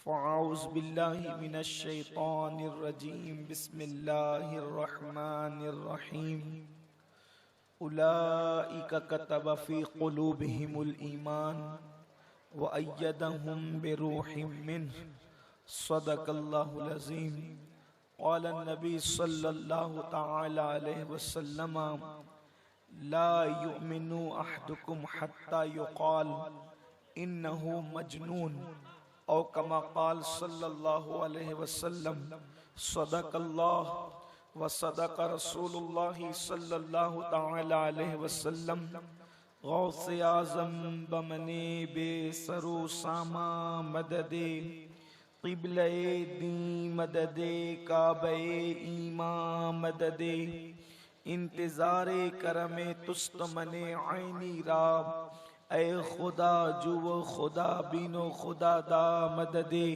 फ़अऊज़ु बिल्लाहि मिनश शैतानिर रजीम बिस्मिल्लाहिर रहमानिर रहीम उलाइका कतब फ़ी क़ुलूबिहिमुल ईमान व अय्यदहुम बिरूहिम मिन्हु सदक़ल्लाहुल अज़ीम। क़ाला नबी सल्लल्लाहु तआला अलैहि वसल्लम ला युमिनु अहदुकुम हत्ता युक़ाल इन्नहु मजनून औ कमा क़ाल सल्लल्लाहु अलैहि वसल्लम सदक़ल्लाह व सदक़ रसूलुल्लाहि सल्लल्लाहु तआला अलैहि वसल्लम। गौसे आज़म बमने बेसरो सामा मददे क़िबले दी मददे काबे ईमा मददे इंतज़ारे करमे तुस्त मने आईनी राब ऐ खुदा जुव खुदा बीनो खुदा दा मददे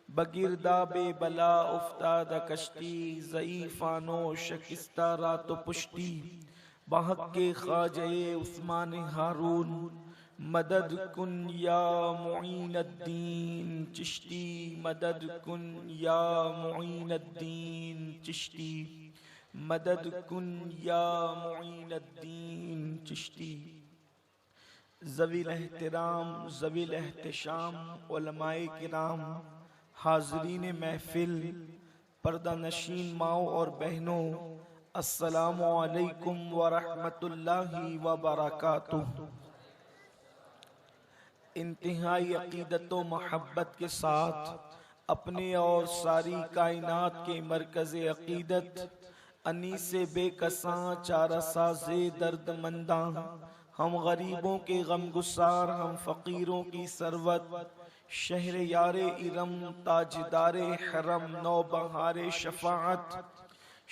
बगिरदा बे बला उफ्ताद कश्ती ज़ईफ़ानो शकिस्ता रात पुश्ती बहक के ख्वाजे उस्मान हारून मदद कुन या मुईनुद्दीन चिश्ती मदद कुन या मुईनुद्दीन चिश्ती मदद कुन या मुईनुद्दीन चिश्ती। ज़वील एहतराम ज़वील एहतशाम उलमाए किराम हाज़रीन महफिल पर्दा नशीन माओ और बहनों अस्सलामु अलैकुम व रहमतुल्लाहि व बरकातुहू। इंतहाई अक़ीदत व मोहब्बत के साथ अपने और सारी कायनात के मरकज़ अक़ीदत अनीसे बेकसां चारासाज़े दर्दमंदा हम गरीबों के गमगुसार हम फ़कीरों की सरवत शहर यारे इरम ताजदारे हरम नौबहारे शफ़ाअत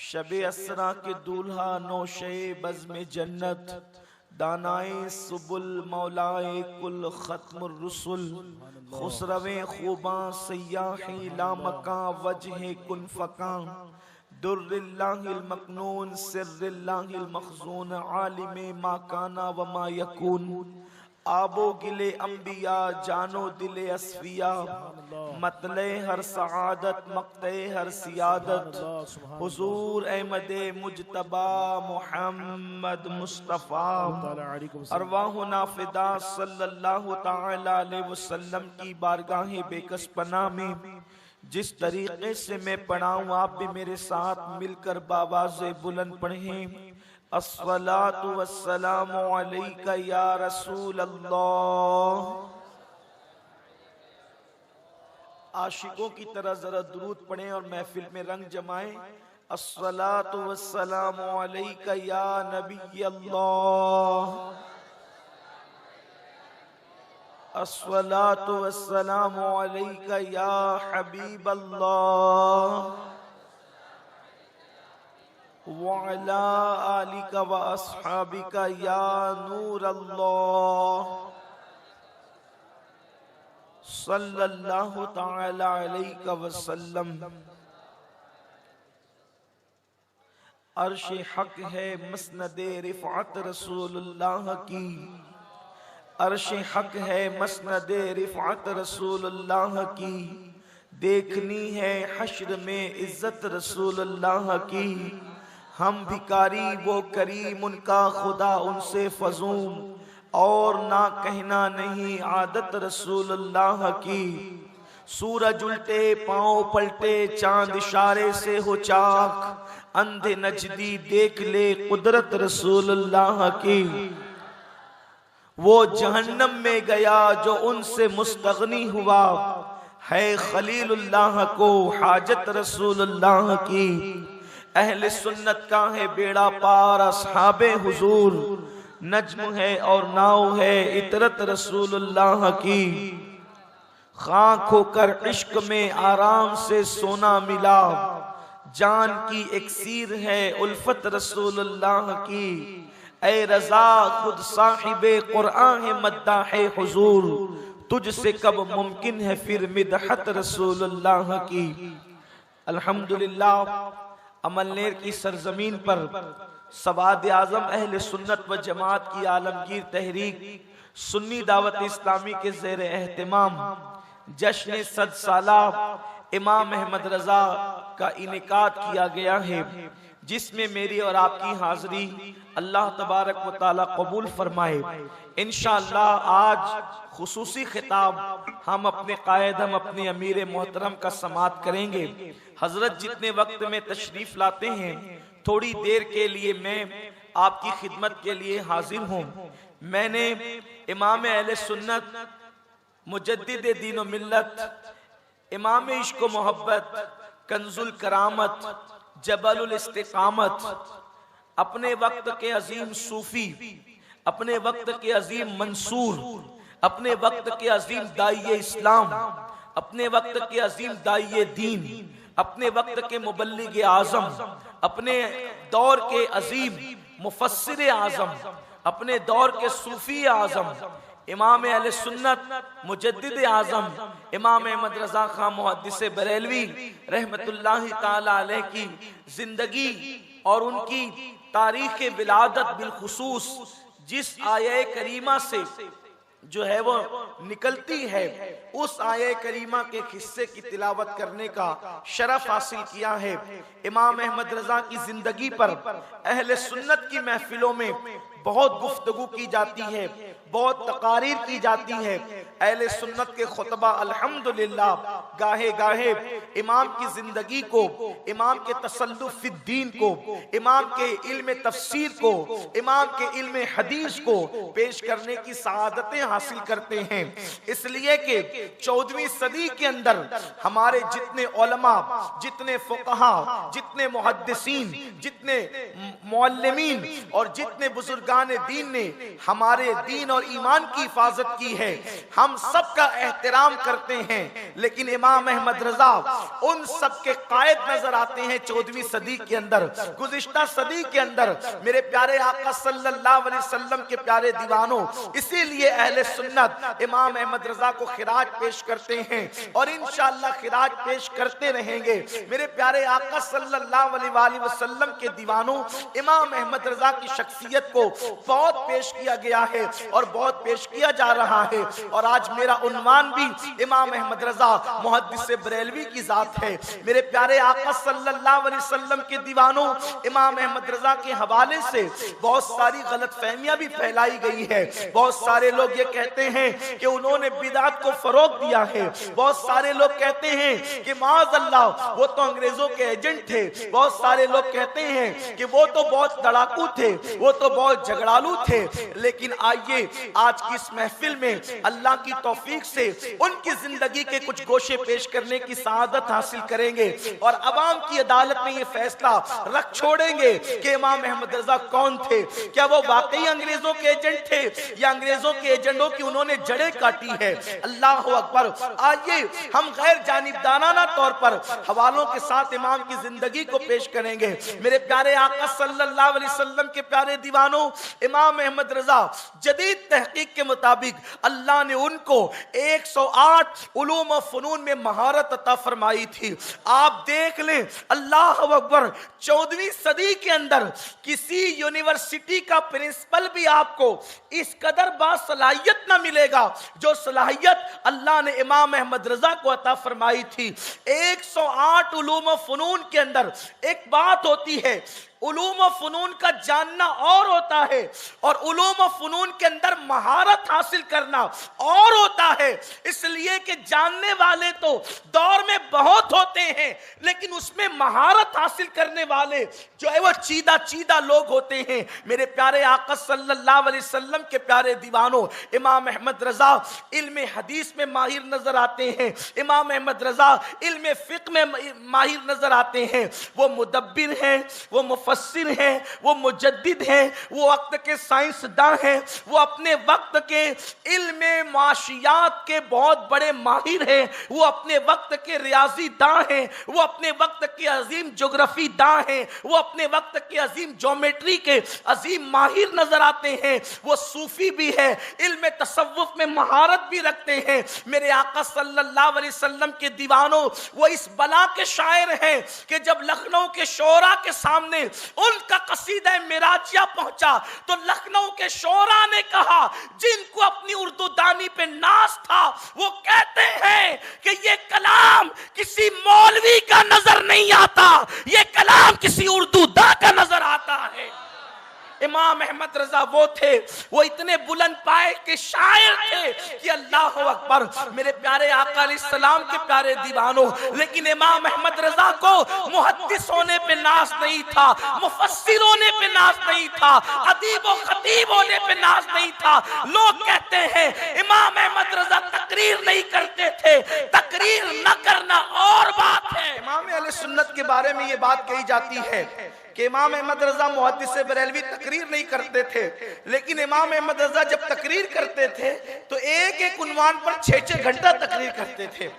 शबे असरा के दूल्हा नौशे बज़्म जन्नत दानाए सुबुल मौलाए कुल ख़त्मुर रुसुल खुसरवे खूबां सयाही लामकां वजहे कुन फ़कां दुर्रिल्लाहिल मकनून सिर्रिल्लाहिल मखज़ून आलिमे मा काना व मा यकून आबो गिले अंबिया जानो दिले अस्फिया मतले हर सआदत मक्ते हर सियादत हुजूर अहमदे मुजतबा मुहम्मद मुस्तफ़ा अरवाहुना फ़िदा सल्लल्लाहु तआला अलैहि वसल्लम की बारगाहे बेकस पनाह में जिस तरीके से मैं पढ़ाऊं आप भी मेरे साथ मिलकर बावाज़े बुलंद पढ़ें। अस्सलातु वस्सलामु अलैका या रसूल अल्लाह। आशिकों की तरह जरा दुरूद पढ़ें और महफिल में रंग जमाएं। अस्सलातु वस्सलामु अलैका या नबी अल्लाह। अस्सलातु वस्सलामु अलैका या हबीब अल्लाह व अला आलिका व अस्हाबिका या नूर अल्लाह सल्लल्लाहु तआला अलैका वसल्लम। अर्श हक है मसनदे रिफ़अत रसूलुल्लाह की, अर्श हक है मसनदे रिफ़अत रसूलुल्लाह की, देखनी है हश्र में इज्जत रसूलुल्लाह की। हम भिकारी वो करीम उनका खुदा उनसे फजूम और ना कहना नहीं आदत रसूलुल्लाह की। सूरज उल्टे पाँव पलटे चांद इशारे से हो चाक, अंधे नजदी देख ले कुदरत रसूलुल्लाह की। वो जहन्नम में गया जो उनसे मुस्तगनी हुआ, है खलीलुल्लाह को हाजत रसूलुल्लाह की। अहले सुन्नत का है बेड़ा पार अस्हाबे हुजूर, नज्म है और नाव है इतरत रसूलुल्लाह की। खाक होकर इश्क में आराम से सोना मिला, जान की एक्सीर है उल्फत रसूलुल्लाह की। ऐ रज़ा खुद साहिबे कुरआन है मद्दाहे हुजूर, तुझसे कब मुमकिन है फिर मिदहत रसूलुल्लाह की। अल्हम्दुलिल्लाह अमलनेर की सरजमीन पर सवाद आज़म अहले सुन्नत व जमात की आलमगीर तहरीक सुन्नी दावत इस्लामी के ज़ेर एहतिमाम जश्न 100 साला इमाम अहमद रजा का इनेकाद किया गया है, जिसमें मेरी और आपकी हाजिरी अल्लाह तबारक व तआला कबूल फरमाए। इंशाअल्लाह आज खुसूसी खिताब हम अपने कायद, हम अपने अमीर मोहतरम का समात करेंगे। हजरत जितने वक्त में तशरीफ लाते हैं, थोड़ी देर के लिए मैं आपकी खिदमत के लिए हाजिर हूँ। मैंने इमाम अहले सुन्नत, मुजद्दिद दीन व मिल्लत, इमाम इश्क व मोहब्बत, कंजुल करामत, जबलुल इस्तिकामत, अपने वक्त के अजीम सूफी, अपने वक्त के अजीम मंसूर, अपने वक्त के अजीम दाइये इस्लाम, अपने वक्त के अजीम दाइये दीन, अपने वक्त के मुबल्लिग आजम, अपने दौर के अजीम मुफस्सिर आजम, अपने दौर के सूफी आजम, इमाम अहले सुन्नत मुजद्दिद आजम इमाम अहमद रजा खां मुहद्दिस बरेलवी रहमतुल्लाहि ताला अलैह की जिंदगी और उनकी तारीख विलादत बिलखुसूस जिस आये करीमा से जो है वो निकलती है, उस आये करीमा के हिस्से की तिलावत करने का शरफ हासिल किया है। इमाम अहमद रजा की जिंदगी पर अहले सुन्नत की महफिलों में बहुत गुफ्तगू की जाती है, बहुत तकारीर की जाती है। अहले सुन्नत के खुतबा अल्हम्दुलिल्लाह गाहे गाहे इमाम की जिंदगी को, इमाम के तसल्लुफ फिद्दीन को, इमाम के इल्म तफसीर को, इमाम के इल्म हदीस को पेश करने की सआदतें हासिल करते हैं। इसलिए कि 14वीं सदी के अंदर हमारे जितने उलमा, जितने फुक़हा, जितने मुहद्दिसीन, जितने मुअल्लिमीन और जितने बुजुर्गान दीन ने हमारे दीन और ईमान की हिफाजत की है, हम सबका एहतराम करते हैं। लेकिन इमाम अहमद रजा उन सब के कायद नजर आते हैं 14वीं सदी के अंदर। गुज़िश्ता सदी के अंदर मेरे प्यारे आका सल्लल्लाहु अलैहि वसल्लम के प्यारे दीवानों, इसीलिए अहले सुन्नत इमाम अहमद रजा को खिराज पेश करते हैं और इंशाअल्लाह खिराज पेश करते रहेंगे। मेरे प्यारे आका सल्लल्लाहु अलैहि वसल्लम के दीवानों, इमाम अहमद रजा की शख्सियत को बहुत पेश किया गया है और बहुत पेश किया जा रहा है। और आज मेरा उन्वान भी इमाम अहमद रजा मुहद्दिस बरेलवी की जात है। मेरे प्यारे आका सल्लल्लाहु अलैहि वसल्लम के दीवानों, इमाम अहमद रजा के हवाले से बहुत सारी गलतफहमियां भी फैलाई गई है। बहुत सारे लोग ये कहते हैं कि उन्होंने बिदअत को फरोग दिया है। बहुत सारे लोग कहते हैं कि माअज़ल्लाह वो तो अंग्रेजों के एजेंट थे। बहुत सारे लोग कहते हैं कि वो तो बहुत लड़ाकू थे, वो तो बहुत झगड़ालू थे। लेकिन आइए आज की इस महफिल में अल्लाह की तौफीक से उनकी जिंदगी के कुछ गोशे पेश करने की सआदत हासिल करेंगे और अवाम की अदालत में ये फैसला रख छोड़ेंगे कि इमाम अहमद रजा कौन थे। क्या वो वाकई अंग्रेजों के एजेंट थे या अंग्रेजों के एजेंटों की उन्होंने जड़ें काटी है? अल्लाह अकबर। आइए हम गैर जानिबदाराना तौर पर हवालों के साथ इमाम की जिंदगी को पेश करेंगे। मेरे प्यारे आका सल्लल्लाहु अलैहि वसल्लम के प्यारे दीवानों, इमाम अहमद रजा जदीद तहकीक के मुताबिक अल्लाह ने उनको 108 उलूम और फनून में महारत अता फरमाई थी। आप देख लें, अल्लाह अकबर, 14वीं सदी के अंदर किसी यूनिवर्सिटी का प्रिंसिपल भी आपको इस कदर बासलाहियत ना मिलेगा जो सलाहियत अल्लाह ने इमाम अहमद रजा को अता फरमाई थी। 108 उलूम और फनून के अंदर एक बात होती है, उलूम व फनून का जानना और होता है और उलूम व फनून के अंदर महारत हासिल करना और होता है। इसलिए कि जानने वाले तो दौर में बहुत होते हैं, लेकिन उसमें महारत हासिल करने वाले जो है वो चीदा चीदा लोग होते हैं। मेरे प्यारे आका सल्लल्लाहु अलैहि वसल्लम के प्यारे दीवानों, इमाम अहमद रजा इल्म हदीस में माहिर नजर आते हैं। इमाम अहमद रजा इल्म फिक्र में माहिर नजर आते हैं। वो मुदब्बिर हैं, वो मुफस्सिर हैं, वो मुजद्दिद हैं, वो वक्त के साइंसदान हैं, वो अपने वक्त के इल्म माशियात के बहुत बड़े माहिर हैं, वो अपने वक्त के रियाजी दां हैं, वो अपने वक्त के अजीम ज्योग्राफी दां हैं, वो अपने वक्त के अजीम ज्योमेट्री के अजीम माहिर नजर आते हैं। वो सूफी भी है, इल्म तसव्वुफ में महारत भी रखते हैं। मेरे आका सल्लल्लाहु अलैहि वसल्लम के दीवानों, वो इस बला के शायर हैं कि जब लखनऊ के शोरा के सामने उनका कसीदा मिराजिया पहुंचा तो लखनऊ के शोरा ने कहा, जिनको अपनी उर्दू दानी पे नाज था, वो कहते हैं कि ये कलाम किसी मौलवी का नजर नहीं आता, ये कलाम किसी उर्दू दा का नजर आता है। इमाम अहमद रजा वो थे, वो इतने बुलंद पाए के शायर थे कि अल्लाह अकबर, मेरे प्यारे आका अलैहिस्सलाम के प्यारे दीवानों। लेकिन इमाम अहमद रजा को मुहद्दिस होने पे नाज नहीं था, मुफस्सिर होने पे नाज नहीं था, अदीब व खतीब होने पे नाज नहीं था। लोग कहते हैं इमाम अहमद रजा तकरीर नहीं करते थे, तकरीर न करना और बात है। इमाम अहले सुन्नत के बारे में ये बात कही जाती है कि इमाम अहमद रजा मुहद्दिस बरेलवी तकरीर नहीं करते थे, लेकिन इमाम अहमद रजा जब तकरीर करते थे तो एक एक उन्वान पर 6-6 घंटा तकरीर करते थे।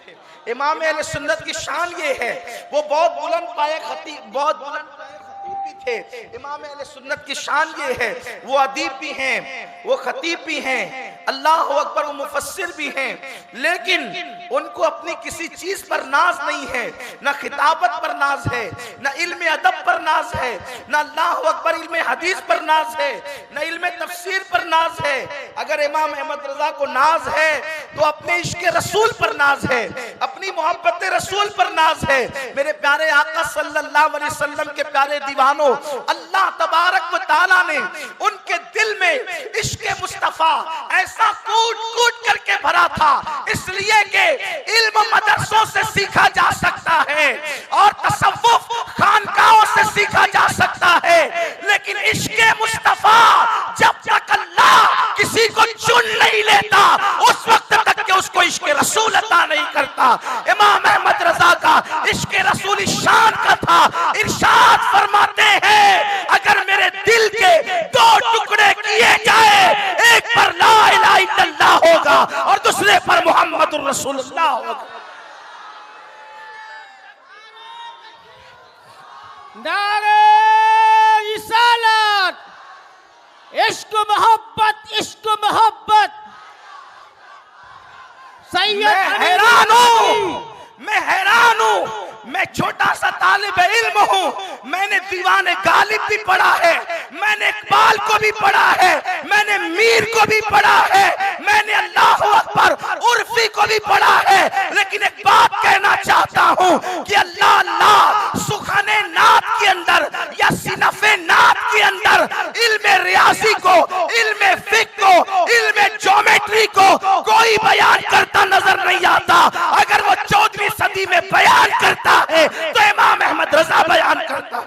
इमाम अहले सुन्नत की शान ये है, वो बहुत बुलंद पाए खतीब, बहुत बुलंद पाए खतीब भी थे। इमाम अहले सुन्नत की शान ये है, वो अदीब भी हैं, वो खतीब भी हैं, अल्लाह अकबर, वो मुफस्सिर भी हैं, लेकिन उनको अपनी किसी चीज पर नाज नहीं है, ना खिताबत पर नाज है, ना इल्म अदब पर नाज है, ना अल्लाह अकबर इल्म हदीस पर नाज है, ना इल्म तफसीर पर नाज है। अगर इमाम अहमद रजा को नाज है तो अपने इश्क रसूल पर नाज है, अपनी मोहब्बत रसूल पर नाज है। मेरे प्यारे आका सल्लल्लाहु अलैहि वसल्लम के प्यारे दीवानों, अल्लाह तबारक व तआला ने उनके दिल में इश्क मुस्तफा ऐसा कूट कूट करके भरा था, इसलिए कि इल्म मदरसों से सीखा जा सकता है और तसव्वुफ खानकाहों से सीखा जा सकता है, लेकिन इश्क मुस्तफा जब तक अल्लाह किसी को चुन नहीं लेता उस वक्त तक के उसको इश्क रसूल अता नहीं करता। इमाम अहमद रजा का इश्क रसूल शान का था। इरशाद फरमाते हैं, अगर मेरे दिल के 2 टुकड़े किए जाए, एक पर ला इलाहा इल्लल्लाह होगा और दूसरे पर मुहम्मदुर रसूलुल्लाह होगा। नारे रिसालत, इश्क मोहब्बत, इश्क मोहब्बत। मैं हैरान हूँ, मैं छोटा सा तालिब इल्म हूँ, मैंने दीवाने गालिब भी पढ़ा है, मैंने इकबाल को भी पढ़ा है, मैंने मीर को भी पढ़ा है, मैंने अल्लाह अकबर उर्फी को भी पढ़ा है, लेकिन एक बात कहना चाहता हूँ कि अल्लाह अल्लाह सुखाने नात के अंदर या सिनफे नात के अंदर इल्म रियाजी को, इल्म फिक को, इल्म ज्योमेट्री को कोई बयान करता नजर नहीं आता। अगर वो 14वीं सदी में बयान करता है तो इमाम अहमद रजा बयान करता।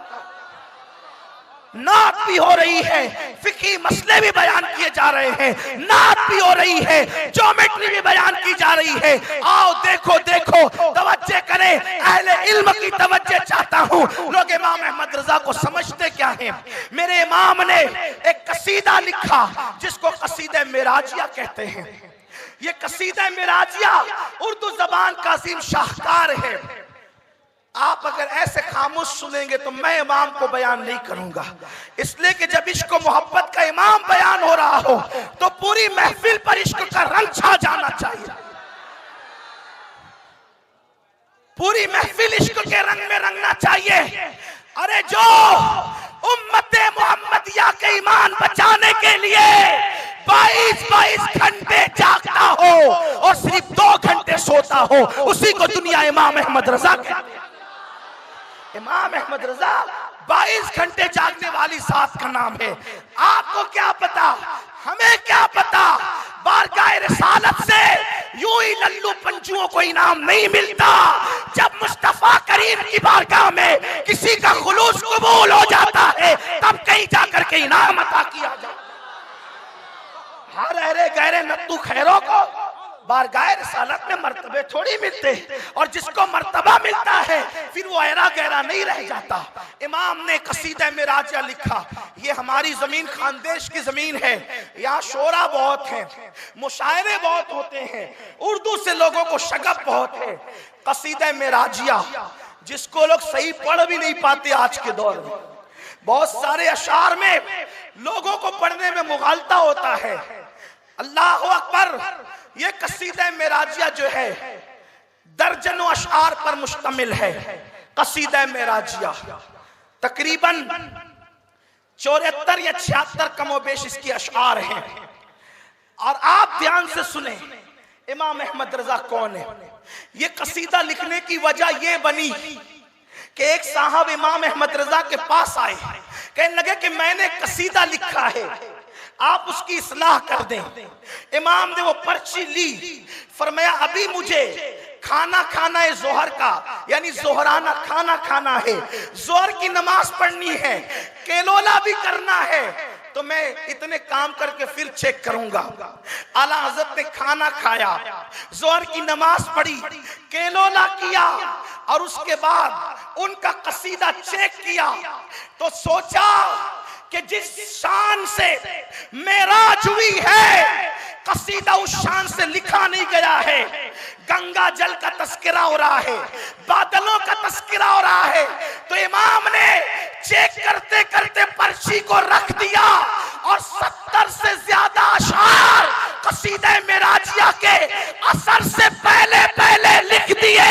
नात भी हो रही है, फिकी मसले भी बयान किए जा रहे हैं, नात भी हो रही है, ज्योमेट्री भी बयान की जा रही है। आओ देखो देखो, तवज्जो करें, अहले इल्म की तवज्जो चाहता हूँ। लोग इमाम अहमद रजा को समझते क्या हैं? मेरे इमाम ने एक कसीदा लिखा जिसको कसीदा मेराजिया कहते हैं। ये कसीदा मेराजिया उर्दू जबान का अजीम शाहकार है। आप अगर ऐसे खामोश सुनेंगे तो मैं इमाम को बयान नहीं करूंगा, इसलिए कि जब इश्क मोहब्बत का इमाम बयान हो रहा हो तो पूरी महफिल पर इश्क का रंग छा जाना चाहिए, पूरी महफिल इश्क के रंग में रंगना चाहिए। अरे जो उम्मते मोहम्मदिया के ईमान बचाने के लिए 22 घंटे जागता हो और सिर्फ 2 घंटे सोता हो, उसी को दुनिया इमाम अहमद रजा कहती है। इमाम अहमद रजा 22 घंटे जागने वाली जात का नाम है। आपको क्या पता, हमें क्या पता, बारगाह रिसालत से यूं ही लल्लू पंजुओं को इनाम नहीं मिलता। जब मुस्तफा करीम की बारगाह में किसी का खुलूस कबूल हो जाता है तब कहीं जाकर के इनाम अता किया जाता। हर अहरे गहरे नत्तू खैरों को बारगाह रिसालत में मर्तबे थोड़ी मिलते, और जिसको मर्तबा मिलता है फिर वो अहरा गहरा नहीं रह जाता। इमाम ने कसीदा मेराजिया लिखा। ये हमारी जमीन खानदेश की जमीन है, यहाँ शोरा बहुत है, मुशायरे बहुत होते हैं, उर्दू से लोगों को शगफ बहुत है। कसीदा मेराजिया जिसको लोग सही पढ़ भी नहीं पाते आज के दौर में, बहुत सारे अशार में लोगों को पढ़ने में मुगालता होता है। अल्लाह अकबर। ये कसीदा मेराजिया जो है दर्जनों अशार पर मुश्तमिल है। कसीदा मेराजिया तकरीबन 74 या 76 कमोबेश इसकी अशार हैं। और आप ध्यान से सुने, इमाम अहमद रजा कौन है? ये कसीदा लिखने की वजह ये बनी कि एक साहब इमाम अहमद रजा के पास आए, कहने लगे कि मैंने कसीदा लिखा है, आप उसकी इस्लाह कर दें। इमाम ने वो पर्ची ली, फरमाया अभी मुझे खाना खाना है जोहर का, यानी जोहराना खाना खाना है, जोहर की नमाज पढ़नी है, केलोला भी करना है, तो मैं इतने काम करके फिर चेक करूंगा। आला हजरत ने खाना खाया, जोहर की नमाज पढ़ी, केलोला किया और उसके बाद उनका कसीदा चेक किया तो सोचा कि जिस शान से मेराज हुई है कसीदा उस शान से लिखा नहीं गया है। गंगा जल का तस्करा हो रहा है, बादलों का तस्करा हो रहा है, तो इमाम ने चेक करते करते पर्ची को रख दिया और 70 से ज्यादा अशार कसीदे मेराजिया के असर से पहले पहले लिख दिए।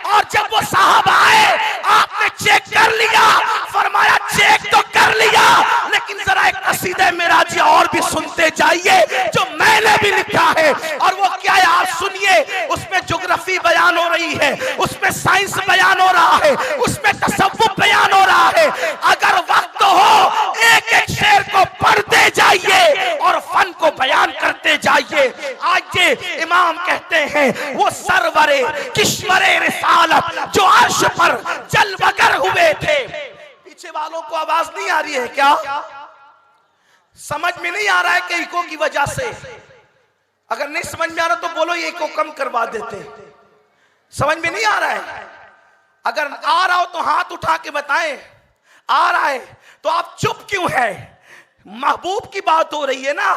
और जब वो साहब आए, आपने चेक कर लिया, फरमाया चेक तो कर लिया, लेकिन जरा एक कसीदे मेराजिया और भी सुनते जाइए जो मैंने भी लिखा है। और वो क्या है आप सुनिए, उसमें ज्योग्राफी बयान हो रही है, उसमें साइंस बयान हो रहा है, उसमें तसव्वुफ बयान हो रहा है। अगर वक्त हो एक एक शेर को पढ़ते जाइए और फन को बयान करते जाइए। आज ये इमाम कहते हैं वो सरवरे किश्वरे रिसालत जो अर्श पर जलवगर हुए थे। पीछे वालों को आवाज नहीं आ रही है क्या? समझ में नहीं आ रहा है कि इको की वजह से? अगर नहीं समझ में आ रहा तो बोलो, ये इको कम करवा देते। समझ में नहीं आ रहा है? अगर आ रहा हो तो हाथ उठा के बताएं। आ रहा है तो आप चुप क्यों है? महबूब की बात हो रही है ना।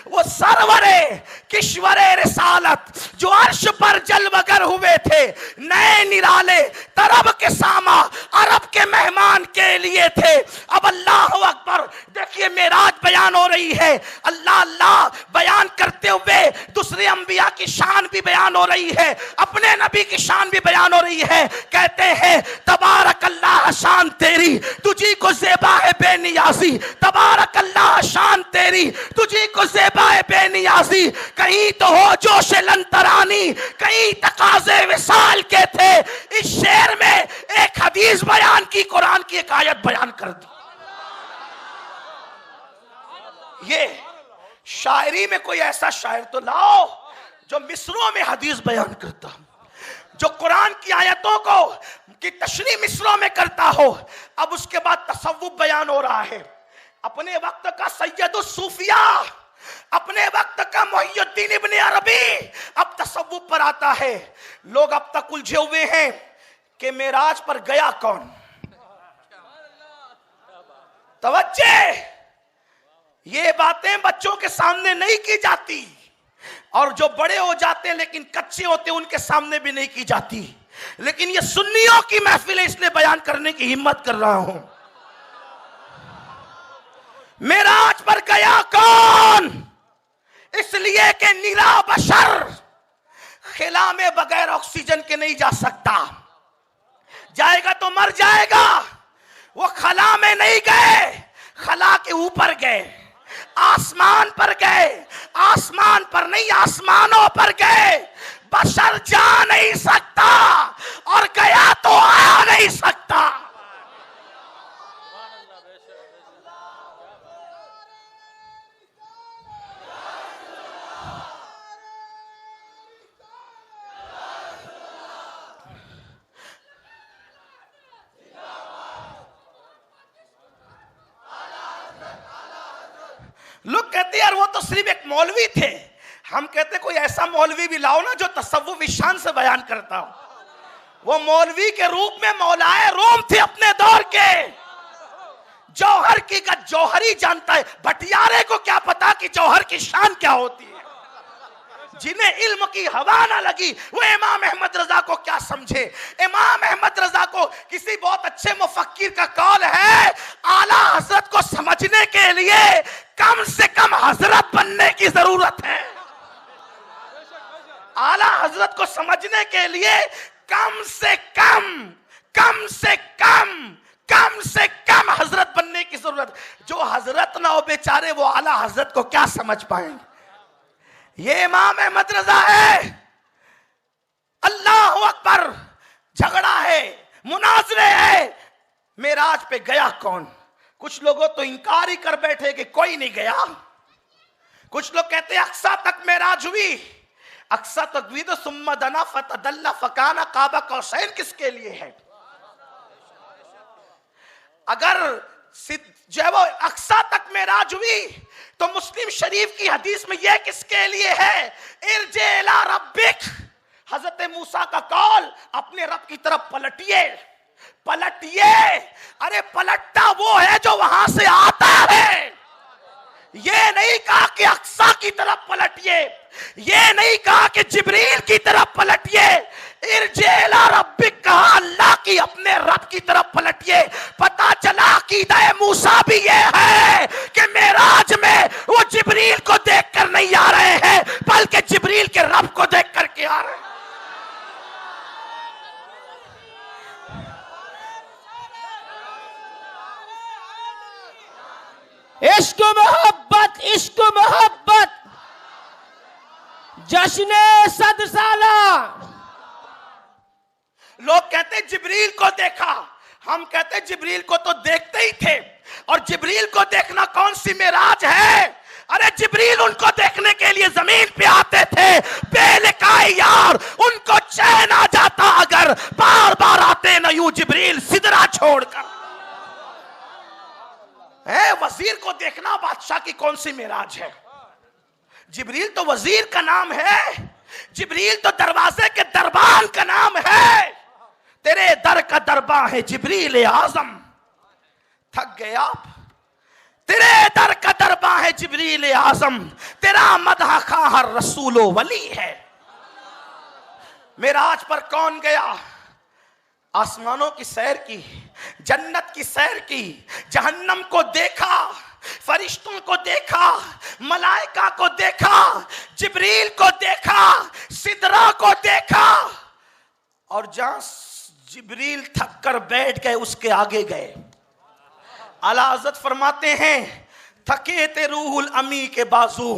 वो सरवरे किश्वरे रिसालत जो अर्श पर जलवगर हुए थे, नए निराले तरब के सामा अरब के मेहमान के लिए थे। अब अल्लाह अकबर, देखिए मेराज बयान हो रही है, अल्लाह अल्लाह बयान करते हुए दूसरे अंबिया की शान भी बयान हो रही है, अपने नबी की शान भी बयान हो रही है। कहते हैं तबारक अल्लाह शान तेरी तुझी को ज़ेबा है बेनियाजी, तबारक अल्लाह शान तेरी तुझी को ज़ेबाए बेनियाजी। कहीं तो हो जोश लंतरानी, कहीं तकाज़े विसाल के थे। इस शेर में एक हदीस बयान की, कुरान की एक आयत बयान कर दी। ये शायरी में कोई ऐसा शायर तो लाओ जो मिसरों में हदीस बयान करता, जो कुरान की आयतों को की तशरीह मिसरों में करता हो। अब उसके बाद तसव्वुफ बयान हो रहा है। अपने वक्त का सैयदुस सूफिया, अपने वक्त का मुहियुद्दीन इब्न अरबी अब तसव्वुफ पर आता है। लोग अब तक उलझे हुए हैं कि मेराज पर गया कौन। तवज्जे, ये बातें बच्चों के सामने नहीं की जाती, और जो बड़े हो जाते हैं लेकिन कच्चे होते हैं उनके सामने भी नहीं की जाती। लेकिन ये सुन्नियों की महफिल है, इसलिए बयान करने की हिम्मत कर रहा हूं। मेराज पर गया कौन? इसलिए कि निरा बशर खिला में बगैर ऑक्सीजन के नहीं जा सकता, जाएगा तो मर जाएगा। वो खला में नहीं गए, खला के ऊपर गए, आसमान पर गए, आसमान पर नहीं आसमानों पर गए। बशर जा नहीं सकता और गया तो आ नहीं सकता। लोग कहते यार वो तो सिर्फ एक मौलवी थे। हम कहते कोई ऐसा मौलवी भी लाओ ना जो तसव्वुफ शान से बयान करता हो। वो मौलवी के रूप में मौलाए रोम थे अपने दौर के। जौहर की का जौहरी जानता है, भटियारे को क्या पता कि जौहर की शान क्या होती है। जिन्हें इल्म की हवा ना लगी वो इमाम अहमद रजा को क्या समझे। इमाम अहमद रजा को किसी बहुत अच्छे मुफक्किर का कौल है, आला हजरत को समझने के लिए कम से कम हजरत बनने की जरूरत है। आला हजरत को समझने के लिए कम से कम हजरत बनने की जरूरत। जो हजरत ना हो बेचारे वो आला हजरत को क्या समझ पाएंगे। ये इमाम अहमद रजा है। अल्लाह अकबर, झगड़ा है, मुनाजरे है, मेराज पे गया कौन? कुछ लोगों तो इंकार ही कर बैठे कि कोई नहीं गया। कुछ लोग कहते हैं अक्सा तक मेराज हुई। अक्सा तक हुई तो सुम्मा दना फतदल्ला फकाना काबा कौसैन किसके लिए है? अगर जो है वो अक्सा तक मेराज हुई तो मुस्लिम शरीफ की हदीस में यह किसके लिए है? इरजे इला रब्बिक, हजरत मूसा का कौल, अपने रब की तरफ पलटिए, पलटिए। अरे पलटता वो है जो वहां से आता है। ये नहीं कहा कि अक्सा की तरफ पलटिए, ये नहीं कहा कि जिब्रील की तरफ पलटिए। इरजे इला रब्बिक कहा, अल्लाह की अपने रब की तरफ पलटिए। पता चला अकीदा मूसा भी ये है कि मेराज में वो जिब्रील को देखकर नहीं आ रहे हैं, बल्कि जिब्रील के रब को देख करके आ रहे हैं। इश्क मोहब्बत, इश्क मोहब्बत, जश्न सद साला। लोग कहते जिब्रील को देखा, हम कहते जिब्रील को तो देखते ही थे। और जिब्रील को देखना कौन सी मेराज है? अरे जिब्रील उनको देखने के लिए जमीन पे आते थे, बेलिकाए यार, उनको चैन आ जाता अगर बार बार आते न यूं जिब्रील सिदरा छोड़कर। वजीर को देखना बादशाह की कौन सी मेराज है? जिब्रील तो वजीर का नाम है, जिब्रील तो दरवाजे के दरबान का नाम है। तेरे दर का दरबा है जिब्रील आजम। थक गए आप? तेरे दर का दरबा है जिब्रील आजम, तेरा मदह खा हर रसूलो वली है। मेराज पर कौन गया? आसमानों की सैर की, जन्नत की सैर की, जहन्नम को देखा, फरिश्तों को देखा, मलाइका को देखा, जिब्रील को देखा, सिदरा को देखा। और जहां जिब्रील थक कर बैठ गए उसके आगे गए। आला हज़रत फरमाते हैं, थके थे रूहुल अमी के बाजू,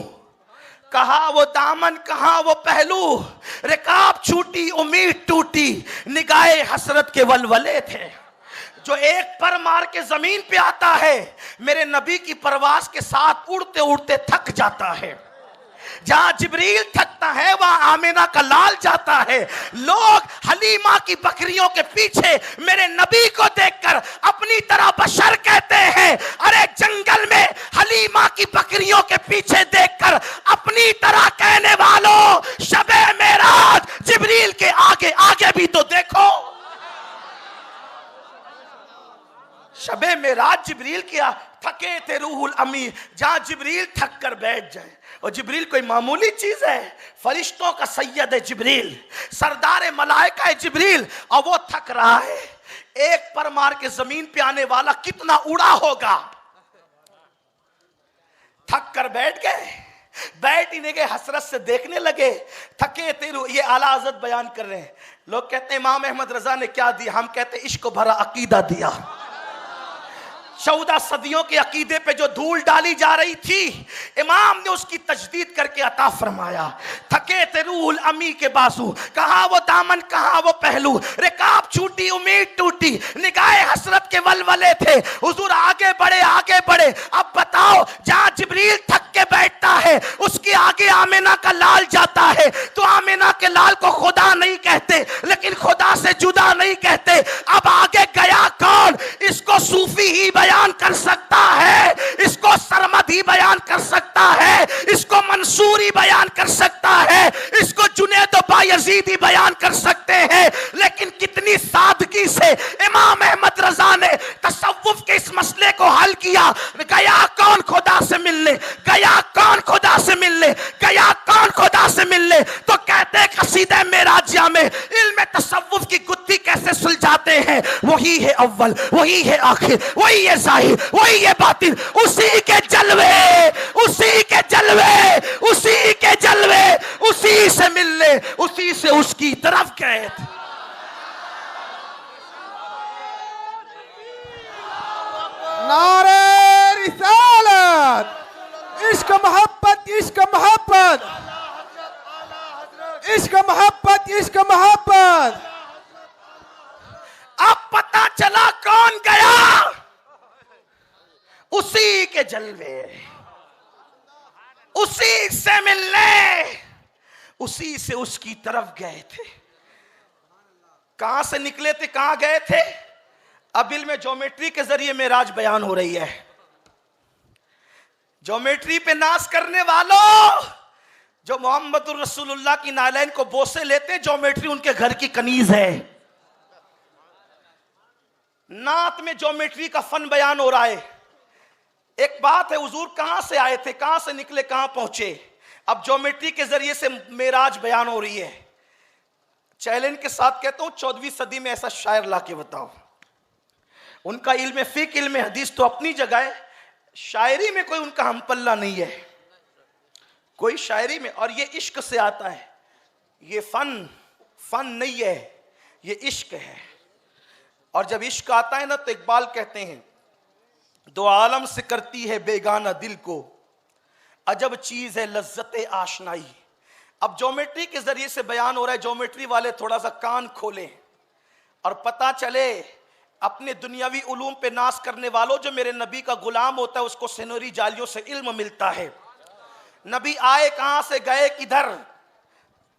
कहा वो दामन कहा वो पहलू, रिकाब छूटी उम्मीद टूटी, निगाहे हसरत के वलवले थे। जो एक पर मार के जमीन पे आता है, मेरे नबी की परवास के साथ उड़ते उड़ते थक जाता है। जहां जिब्रील थकता है वहां आमिना का लाल जाता है। लोग हलीमा की बकरियों के पीछे मेरे नबी को देखकर अपनी तरह बशर कहते हैं। अरे जंगल में हलीमा की बकरियों के पीछे देखकर अपनी तरह कहने वालों, शबे मेराज जिब्रील के आगे आगे भी तो देखो। शबे मेराज जिब्रील किया, थके थे रूहुल अमी, जहां जिब्रील थक कर बैठ जाए। और जिब्रील कोई मामूली चीज है, फरिश्तों का सैयद है जिब्रील, सरदार मलाइका है जिब्रील, और वो थक रहा है। एक पर मार के जमीन पे आने वाला कितना उड़ा होगा। थक कर बैठ गए, बैठ ही नहीं गए, हसरत से देखने लगे। थके तेरू, ये आला हज़रत बयान कर रहे हैं। लोग कहते हैं इमाम अहमद रजा ने क्या दिया? हम कहते हैं इश्क भरा अकीदा दिया। 14 सदियों के अकीदे पे जो धूल डाली जा रही थी, इमाम ने उसकी तजदीद करके अता फरमाया। थके थे रूहुल अमी के बाजू, कहा वो दामन कहा वो पहलू, रिकाब छूटी उम्मीद टूटी, निगाहे हसरत के वलवले थे। हुजूर आगे बढ़े आगे बढ़े। अब बताओ, जहां जिब्रील थक के बैठता है उसके आगे आमिना का लाल जाता है, तो आमिना के लाल को खुदा नहीं कहते, लेकिन खुदा से जुदा नहीं कहते। अब आगे गया कौन? इसको सूफी ही बयान कर सकता है, इसको सरमद ही बयान कर सकता है, इसको मंसूर ही बयान कर सकता है, इसको जुनैद बायजीद ही बयान कर सकते हैं। लेकिन कितनी सादगी से इमाम अहमद रजा ने तसव्वुफ के इस मसले को हल किया। गया कौन खुदा से मिलने? गया कौन खुदा से मिलने? गया कौन खुदा से मिलने? तो कहते कसीदे मेराजिया में इल्म तसव्वुफ की गुत्थी कैसे सुलझाते हैं? वही है अव्वल, वही है आखिर, वही है जाहिर, वही है बातिन, उसी के जलवे, उसी के जलवे, उसी के जलवे, उसी से मिलने, उसी से उसकी तरफ गए। नारे रिसालत, इश्क मोहब्बत, इश्क मोहब्बत। मोहब्बत। इश्क मोहब्बत, इश्क मोहब्बत। अब पता चला कौन गया, उसी के जलवे, उसी से मिलने, उसी से उसकी तरफ गए थे। कहां से निकले थे, कहां गए थे? अब इल्म ज्योमेट्री के जरिए मेराज बयान हो रही है। ज्योमेट्री पे नाश करने वालों, जो मोहम्मद रसूलुल्लाह की नालैन को बोसे लेते, ज्योमेट्री उनके घर की कनीज है। नात में ज्योमेट्री का फन बयान हो रहा है। एक बात है, हुजूर कहां से आए थे, कहां से निकले, कहां पहुंचे। अब ज्योमेट्री के जरिए से मेराज बयान हो रही है। चैलेंज के साथ कहता हूं, 14वीं सदी में ऐसा शायर लाके बताओ। उनका इल्म फिक, इल्म हदीस तो अपनी जगह है, शायरी में कोई उनका हमपल्ला नहीं है, कोई शायरी में। और ये इश्क से आता है, ये फन नहीं है, ये इश्क है। और जब इश्क आता है ना, तो इकबाल कहते हैं, दो आलम से करती है बेगाना दिल को, अजब चीज है लज्जत आशनाई। अब ज्योमेट्री के जरिए से बयान हो रहा है। ज्योमेट्री वाले थोड़ा सा कान खोलें और पता चले, अपने दुनियावी उलूम पे नाश करने वालों, जो मेरे नबी का गुलाम होता है उसको सिनोरी जालियों से इल्म मिलता है। नबी आए कहां से, गए किधर।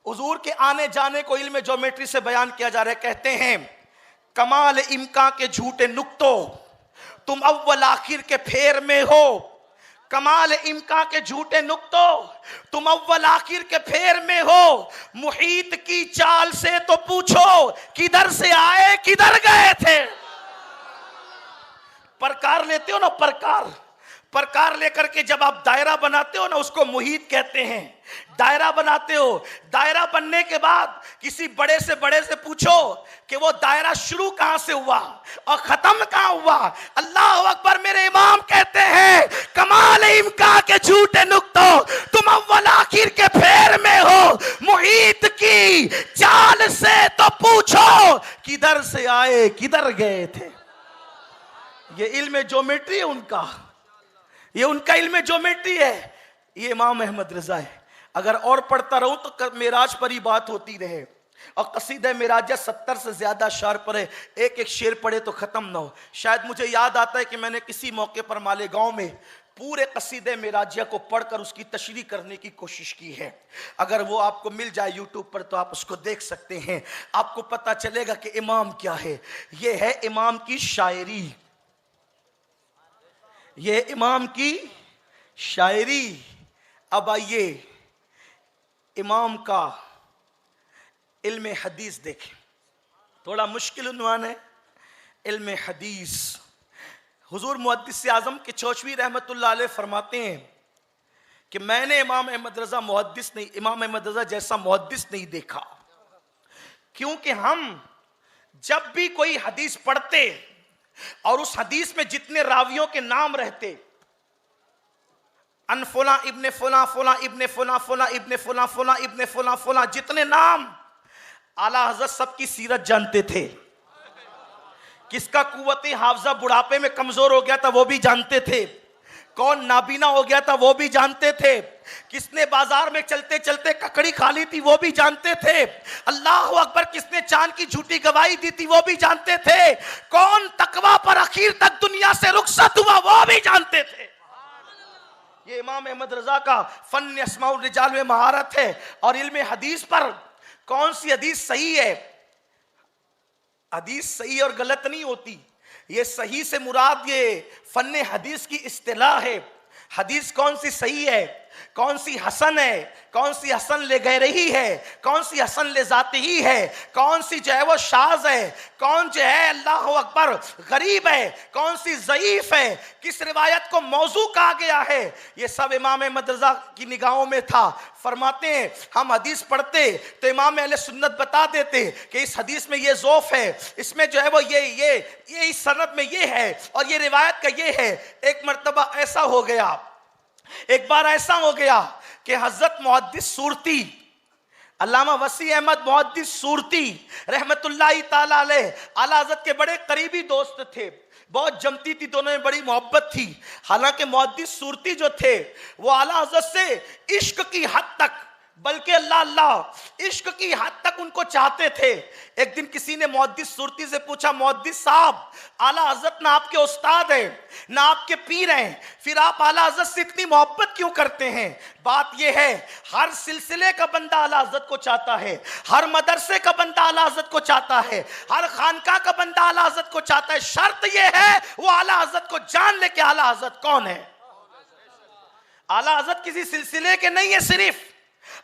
हुजूर के आने जाने को इल्म ज्योमेट्री से बयान किया जा रहा है। कहते हैं, कमाल इम्का के झूठे नुक्तों, तुम अव्वल आखिर के फेर में हो। कमाल इम्का के झूठे नुक्तों, तुम अव्वल आखिर के फेर में हो। मुहीत की चाल से तो पूछो, किधर से आए किधर गए थे। प्रकार लेते हो ना, प्रकार लेकर के जब आप दायरा बनाते हो ना, उसको मुहीत कहते हैं। दायरा बनाते हो, दायरा बनने के बाद किसी बड़े से पूछो कि वो दायरा शुरू कहां से हुआ और खत्म कहां हुआ। अल्लाह अकबर। मेरे इमाम कहते हैं, कमाल इम्का के झूठे नुक्तों, तुम अव्वल आखिर के फेर में हो। मुहीत की चाल से तो पूछो, किधर से आए किधर गए थे। ये इल्म ज्योमेट्री है उनका, ये उनका इल्म ज्योमेट्री है। ये इमाम अहमद रजा है। अगर और पढ़ता रहूं तो मेराज पर ही बात होती रहे। और कसीदा मेराज 70 से ज्यादा शार पर है, एक एक शेर पढ़े तो खत्म ना हो। शायद मुझे याद आता है कि मैंने किसी मौके पर मालेगांव में पूरे कसीदे मेराजिया को पढ़कर उसकी तशरीह करने की कोशिश की है। अगर वो आपको मिल जाए यूट्यूब पर तो आप उसको देख सकते हैं। आपको पता चलेगा कि इमाम क्या है। ये है इमाम की शायरी, ये इमाम की शायरी। अब आइए इमाम का इल्म हदीस देखें। थोड़ा मुश्किल उन्वान है इल्म हदीस। हुजूर मुहद्दिस आज़म के चौचवी रहमतुल्लाह अलैह फरमाते हैं कि मैंने इमाम अहमद रजा जैसा मुहद्दिस नहीं देखा। क्योंकि हम जब भी कोई हदीस पढ़ते और उस हदीस में जितने रावियों के नाम रहते, अनफुला इब्ने फुला, फुला इब्ने फुला, फुला इब्ने फुला, फुला इब्ने फुला, फुला, जितने नाम, आला हज़रत सबकी सीरत जानते थे। किसका कुव्वते हाफजा बुढ़ापे में कमजोर हो गया था वो भी जानते थे। कौन नाबीना हो गया था वो भी जानते थे। किसने बाजार में चलते चलते ककड़ी खा ली थी वो भी जानते थे। अल्लाह अकबर। किसने चांद की झूठी गवाही दी थी वो भी जानते थे। कौन तकवा पर आखिर तक दुनिया से रुखसत हुआ वो भी जानते थे। ये इमाम अहमद रजा का फन अस्माउल रिजाल में महारत है। और इल्म हदीस पर कौन सी हदीस सही है, हदीस सही और गलत नहीं होती। ये सही से मुराद ये फन हदीस की इस्तिलाह है। हदीस कौन सी सही है, कौन सी हसन है, कौन सी हसन ले गए रही है, कौन सी हसन ले जाती ही है, कौन सी जो है वो शाज है, कौन जो है अल्लाह अकबर गरीब है, कौन सी ज़ईफ है, किस रिवायत को मौजू कहा गया है, ये सब इमाम अहमद रज़ा की निगाहों में था। फरमाते हैं हम हदीस पढ़ते तो इमाम अहले सुन्नत बता देते कि इस हदीस में ये ज़ौफ़ है, इसमें जो है वो ये इस सनद में ये है और ये रिवायत का ये है। एक मर्तबा ऐसा हो गया, एक बार ऐसा हो गया कि हजरत मुहद्दिस सूरती अल्लामा वसी अहमद मुहद्दिस सूरती रहमतुल्लाहि ताला अलैह आला हज़रत के बड़े करीबी दोस्त थे। बहुत जमती थी, दोनों में बड़ी मोहब्बत थी। हालांकि मुहद्दिस सूरती जो थे वो आला हज़रत से इश्क की हद तक बल्कि अल्लाह अल्लाह इश्क की हद तक उनको चाहते थे। एक दिन किसी ने मुहद्दिस सुरती से पूछा, मुहद्दिस साहब, आला हजरत ना आपके उस्ताद हैं ना आपके पीर हैं, फिर आप आला हजरत से इतनी मोहब्बत क्यों करते हैं? बात यह है, हर सिलसिले का बंदा आला हजरत को चाहता है, हर मदरसे का बंदा आला हजरत को चाहता है, हर खानका का बंदा आला हजरत को चाहता है। शर्त यह है वो आला हजरत को जान ले कि आला हजरत कौन है। आला हजरत किसी सिलसिले के नहीं है सिर्फ,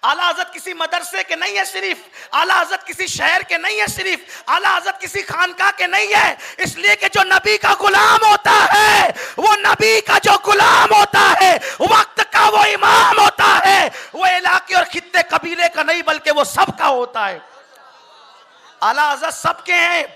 आला हजरत किसी मदरसे के नहीं है सिर्फ, आला हजरत किसी शहर के नहीं है सिर्फ, आला हजरत किसी खानका के नहीं है। इसलिए कि जो नबी का गुलाम होता है, वो नबी का जो गुलाम होता है, वक्त का वो इमाम होता है, वो इलाके और खित्ते कबीले का नहीं बल्कि वो सबका होता है। आला हजरत सबके हैं।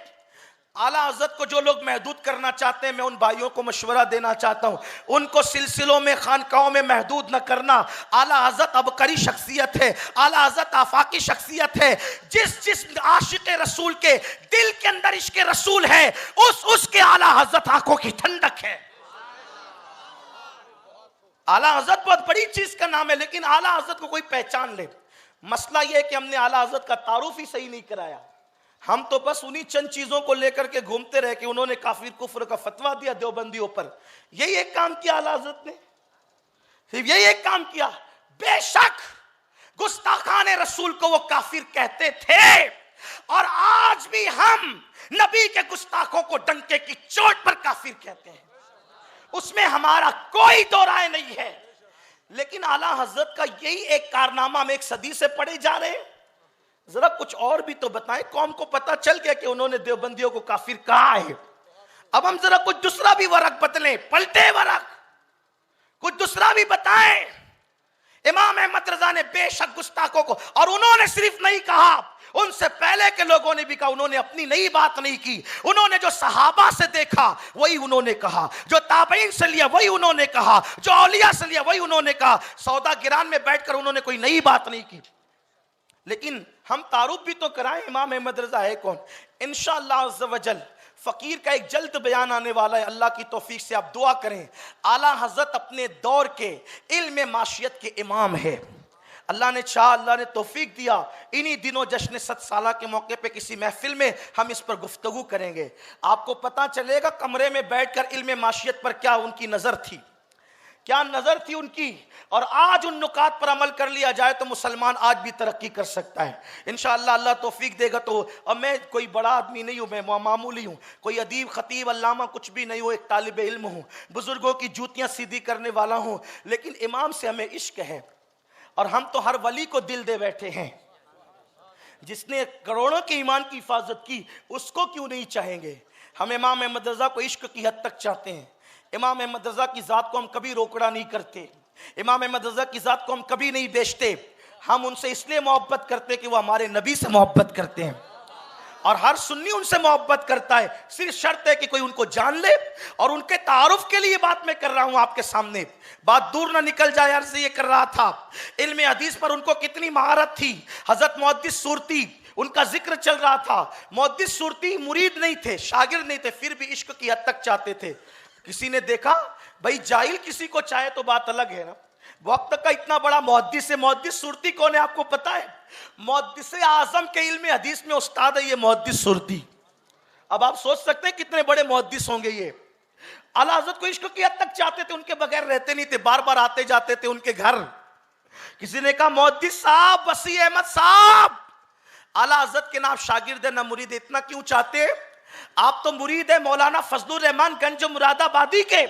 आला हजरत को जो लोग महदूद करना चाहते हैं, मैं उन भाइयों को मशवरा देना चाहता हूं, उनको सिलसिलों में खानकाओं में महदूद न करना। आला हजरत अबकरी शख्सियत है, आला हजरत आफाकी शख्सियत है। जिस आशिक रसूल के दिल के अंदर इश्क रसूल है, उसके आला हजरत आंखों की ठंडक है। आला हजरत बहुत बड़ी चीज का नाम है, लेकिन आला हजरत को कोई पहचान ले। मसला यह है कि हमने आला हजरत का तारुफ ही सही नहीं कराया। हम तो बस उन्हीं चंद चीजों को लेकर के घूमते रहे कि उन्होंने काफिर कुफ्र का फतवा दिया देवबंदियों पर। यही एक काम किया आला हजरत ने, सिर्फ यही एक काम किया। बेशक गुस्ताखाने रसूल को वो काफिर कहते थे, और आज भी हम नबी के गुस्ताखों को डंके की चोट पर काफिर कहते हैं, उसमें हमारा कोई दो राय नहीं है। लेकिन आला हजरत का यही एक कारनामा हम एक सदी से पढ़े जा रहे हैं। जरा कुछ और भी तो बताएं। कौम को पता चल गया कि उन्होंने देवबंदियों को काफिर कहा है। अब हम जरा कुछ दूसरा भी वरक बदलें, पलटे वरक, कुछ दूसरा भी बताएं। इमाम अहमद रजा ने बेशक गुस्ताखों को, और उन्होंने सिर्फ नहीं कहा, उनसे पहले के लोगों ने भी कहा, उन्होंने अपनी नई बात नहीं की। उन्होंने जो सहाबा से देखा वही उन्होंने कहा, जो ताबईन से लिया वही उन्होंने कहा, जो औलिया से लिया वही उन्होंने कहा। सौदा गिरान में बैठकर उन्होंने कोई नई बात नहीं की। लेकिन हम तारुफ भी तो कराएं, इमाम अहमद रजा है कौन। इंशाअल्लाह अज़्ज़ व जल फकीर का एक जल्द बयान आने वाला है, अल्लाह की तौफीक से आप दुआ करें। आला हजरत अपने दौर के इल्म माशियत के इमाम है। अल्लाह ने चाहा, अल्लाह ने तौफीक दिया, इन्हीं दिनों जश्न 7 साला के मौके पे किसी महफिल में हम इस पर गुफ्तगू करेंगे। आपको पता चलेगा कमरे में बैठकर इल्म माशियत पर क्या उनकी नजर थी, क्या नजर थी उनकी। और आज उन नुकात पर अमल कर लिया जाए तो मुसलमान आज भी तरक्की कर सकता है इंशाअल्लाह। अल्लाह तौफीक देगा तो। अब मैं कोई बड़ा आदमी नहीं हूँ, मैं मामूली हूँ, कोई अदीब खतीब अल्लामा कुछ भी नहीं हूँ, एक तालिब इल्म हूँ, बुजुर्गों की जूतियाँ सीधी करने वाला हूँ। लेकिन इमाम से हमें इश्क है, और हम तो हर वली को दिल दे बैठे हैं। जिसने करोड़ों के ईमान की हिफाजत की, उसको क्यों नहीं चाहेंगे। हम इमाम अहमद रजा को इश्क की हद तक चाहते हैं। इमाम अहमद रजा की जात को हम कभी रोकड़ा नहीं करते, इमाम अहमद रजा की जात को हम कभी नहीं बेचते। हम उनसे इसलिए मोहब्बत करते कि वो हमारे नबी से मोहब्बत करते हैं, और हर सुन्नी उनसे मोहब्बत करता है। सिर्फ शर्त है कि कोई उनको जान ले। और उनके तारुफ के लिए बात मैं कर रहा हूं आपके सामने, बात दूर ना निकल जाए। अर्ज़ ये कर रहा था, इल्म हदीस पर उनको कितनी महारत थी। हजरत मुहद्दिस सुरती, उनका जिक्र चल रहा था। मुहद्दिस सुरती मुरीद नहीं थे, शागिर्द नहीं थे, फिर भी इश्क की हद तक चाहते थे। किसी ने देखा, भाई जाहिल किसी को चाहे तो बात अलग है ना। वक्त का इतना बड़ा मुहद्दिस है। मुहद्दिस सुरती कौन है आपको पता है? मुहद्दिस आजम के इल्म हदीस में उस्ताद है ये मुहद्दिस सुरती। अब आप सोच सकते हैं कितने बड़े मुहद्दिस होंगे ये। आला हज़रत को इश्क की हद तक चाहते थे, उनके बगैर रहते नहीं थे, बार बार आते जाते थे उनके घर। किसी ने कहा, मुहद्दिस साहब, वसी अहमद साहब, आला हज़रत के नाम शागिर्द है ना मुरीद, इतना क्यों चाहते? आप तो मुरीद है मौलाना फजलुर रहमान गंज मुरादाबादी के,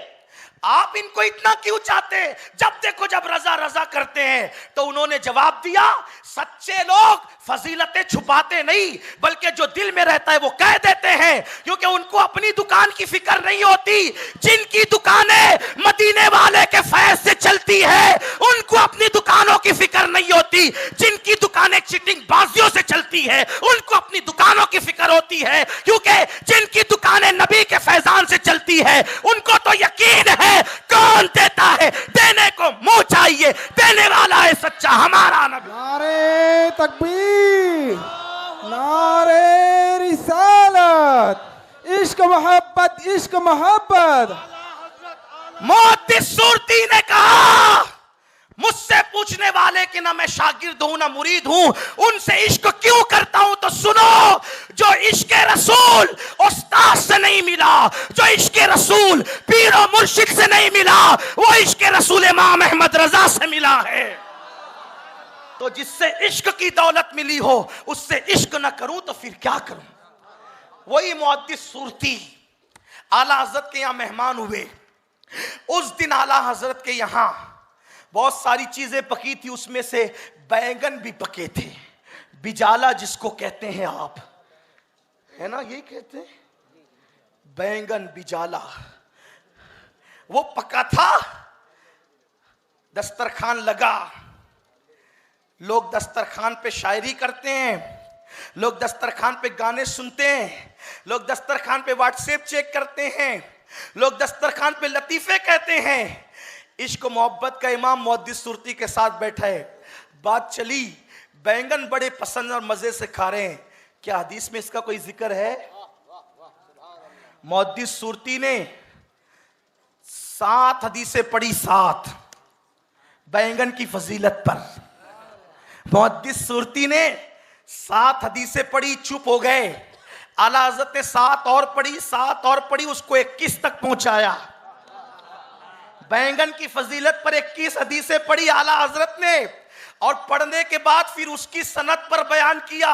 आप इनको इतना क्यों चाहते? जब देखो जब रजा रजा करते हैं। तो उन्होंने जवाब दिया, सच्चे लोग फजीलतें छुपाते नहीं, बल्कि जो दिल में रहता है वो कह देते हैं, क्योंकि उनको अपनी दुकान की फिक्र नहीं होती। जिनकी दुकानें मदीने वाले के फैज से चलती है, उनको अपनी दुकानों की फिक्र नहीं होती। जिनकी दुकानें चिटिंग बाजियों से चलती है, उनको अपनी दुकानों की फिक्र होती है, क्योंकि जिनकी दुकानें नबी के फैजान से चलती है, उनको तो यकीन है कौन देता है, देने को मुंह चाहिए, देने वाला है सच्चा हमारा नबी। नारे तकबीर, नारे रिसालत, इश्क मोहब्बत, इश्क मोहब्बत। मुहद्दिस सुरती ने कहा, मुझसे पूछने वाले कि ना मैं शागिर्द हूं ना मुरीद हूं, उनसे इश्क क्यों करता हूं, तो सुनो, जो इश्क रसूल उस्ताद से नहीं मिला, जो इश्क रसूल पीर और मुर्शिद से नहीं मिला, वो इश्क रसूल इमाम अहमद रजा से मिला है। तो जिससे इश्क की दौलत मिली हो उससे इश्क ना करूं तो फिर क्या करूं। वही मुहद्दिस सूरती आला हजरत के यहां मेहमान हुए। उस दिन आला हजरत के यहां बहुत सारी चीजें पकी थी, उसमें से बैंगन भी पके थे। बिजाला जिसको कहते हैं आप, है ना, यही कहते हैं बैंगन बिजाला, वो पका था। दस्तरखान लगा, लोग दस्तरखान पे शायरी करते हैं, लोग दस्तरखान पे गाने सुनते हैं, लोग दस्तरखान पे व्हाट्सएप चेक करते हैं, लोग दस्तरखान पे लतीफे कहते हैं। इश्क मोहब्बत का इमाम मुहद्दिस सूरती के साथ बैठा है। बात चली, बैंगन बड़े पसंद और मजे से खा रहे हैं। क्या हदीस में इसका कोई जिक्र है? मुहद्दिस सूरती ने 7 हदीसें पढ़ी, 7 बैंगन की फजीलत पर। मुहद्दिस सूरती ने 7 हदीसें पढ़ी, चुप हो गए। आला हज़रत ने 7 और पढ़ी, 7 और पढ़ी, उसको 21 तक पहुंचाया। बैंगन की फजीलत पर 21 हदीसें पढ़ी आला हजरत ने, और पढ़ने के बाद फिर उसकी सनद पर बयान किया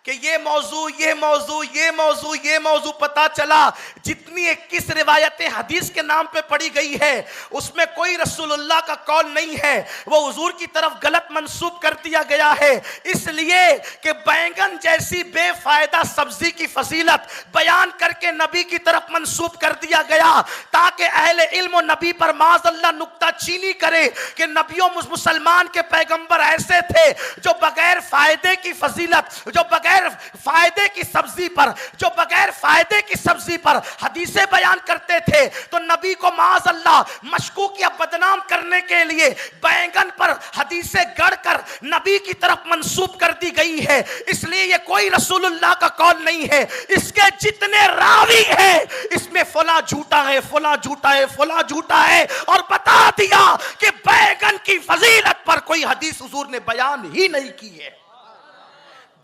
कि ये मौजू ये मौजू ये मौजू ये मौजू। पता चला जितनी 21 रिवायतें हदीस के नाम पे पढ़ी गई है उसमें कोई रसूलुल्लाह का कौल नहीं है, वो हुजूर की तरफ गलत मंसूब कर दिया गया है। इसलिए कि बैंगन जैसी बेफायदा सब्जी की फजीलत बयान करके नबी की तरफ मंसूब कर दिया गया, ताकि अहले इल्म और नबी पर माज़अल्लाह नुक्ता चीनी करे कि नबियों मुसलमान के पैगंबर ऐसे थे जो बगैर फायदे की फजीलत, जो बगैर फायदे की सब्जी पर, जो बगैर फायदे की सब्जी पर हदीसें बयान करते थे। तो नबी को माज़अल्लाह मशकूक या बदनाम करने के लिए बैंगन पर हदीसें गढ़कर नबी की तरफ मंसूब कर दी गई है। इसलिए ये कोई रसूलुल्लाह का कौल नहीं है। इसके जितने रावी हैं इसमें फला झूठा है, फला झूठा है, फला झूठा है, और बता दिया कि बैंगन की फजीलत पर कोई हदीस हुजूर ने बयान ही नहीं की है।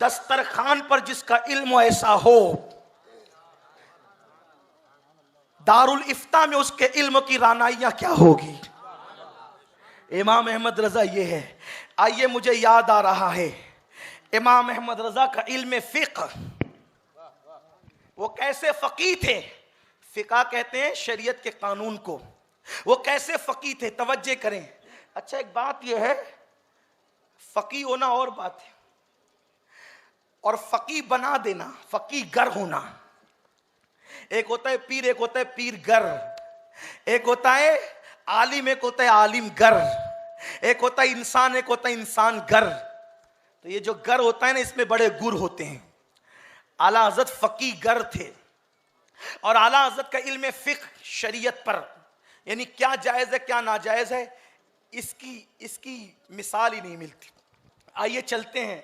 दस्तरखान पर जिसका इल्म ऐसा हो, दारुल इफ्ता में उसके इल्म की रानाइयां क्या होगी। इमाम अहमद रजा ये है। आइए, मुझे याद आ रहा है इमाम अहमद रजा का इल्म फिक़्ह, वो कैसे फकीह थे। फिक़्ह कहते हैं शरीयत के कानून को। वो कैसे फकीह थे, तवज्जो करें। अच्छा, एक बात यह है, फकीह होना और बात है, और फकीह बना देना, फकीह गर होना। एक होता है पीर, एक होता है पीर गर, एक होता है आलिम, एक होता है आलिम गर, एक होता है इंसान, एक होता है इंसान गर। तो ये जो गर होता है ना, इसमें बड़े गुर होते हैं। आला हज़रत फकीह गर थे, और आला हज़रत का इल्म फिक़्ह शरीयत पर, यानी क्या जायज़ है क्या नाजायज़ है, इसकी मिसाल ही नहीं मिलती। आइए चलते हैं,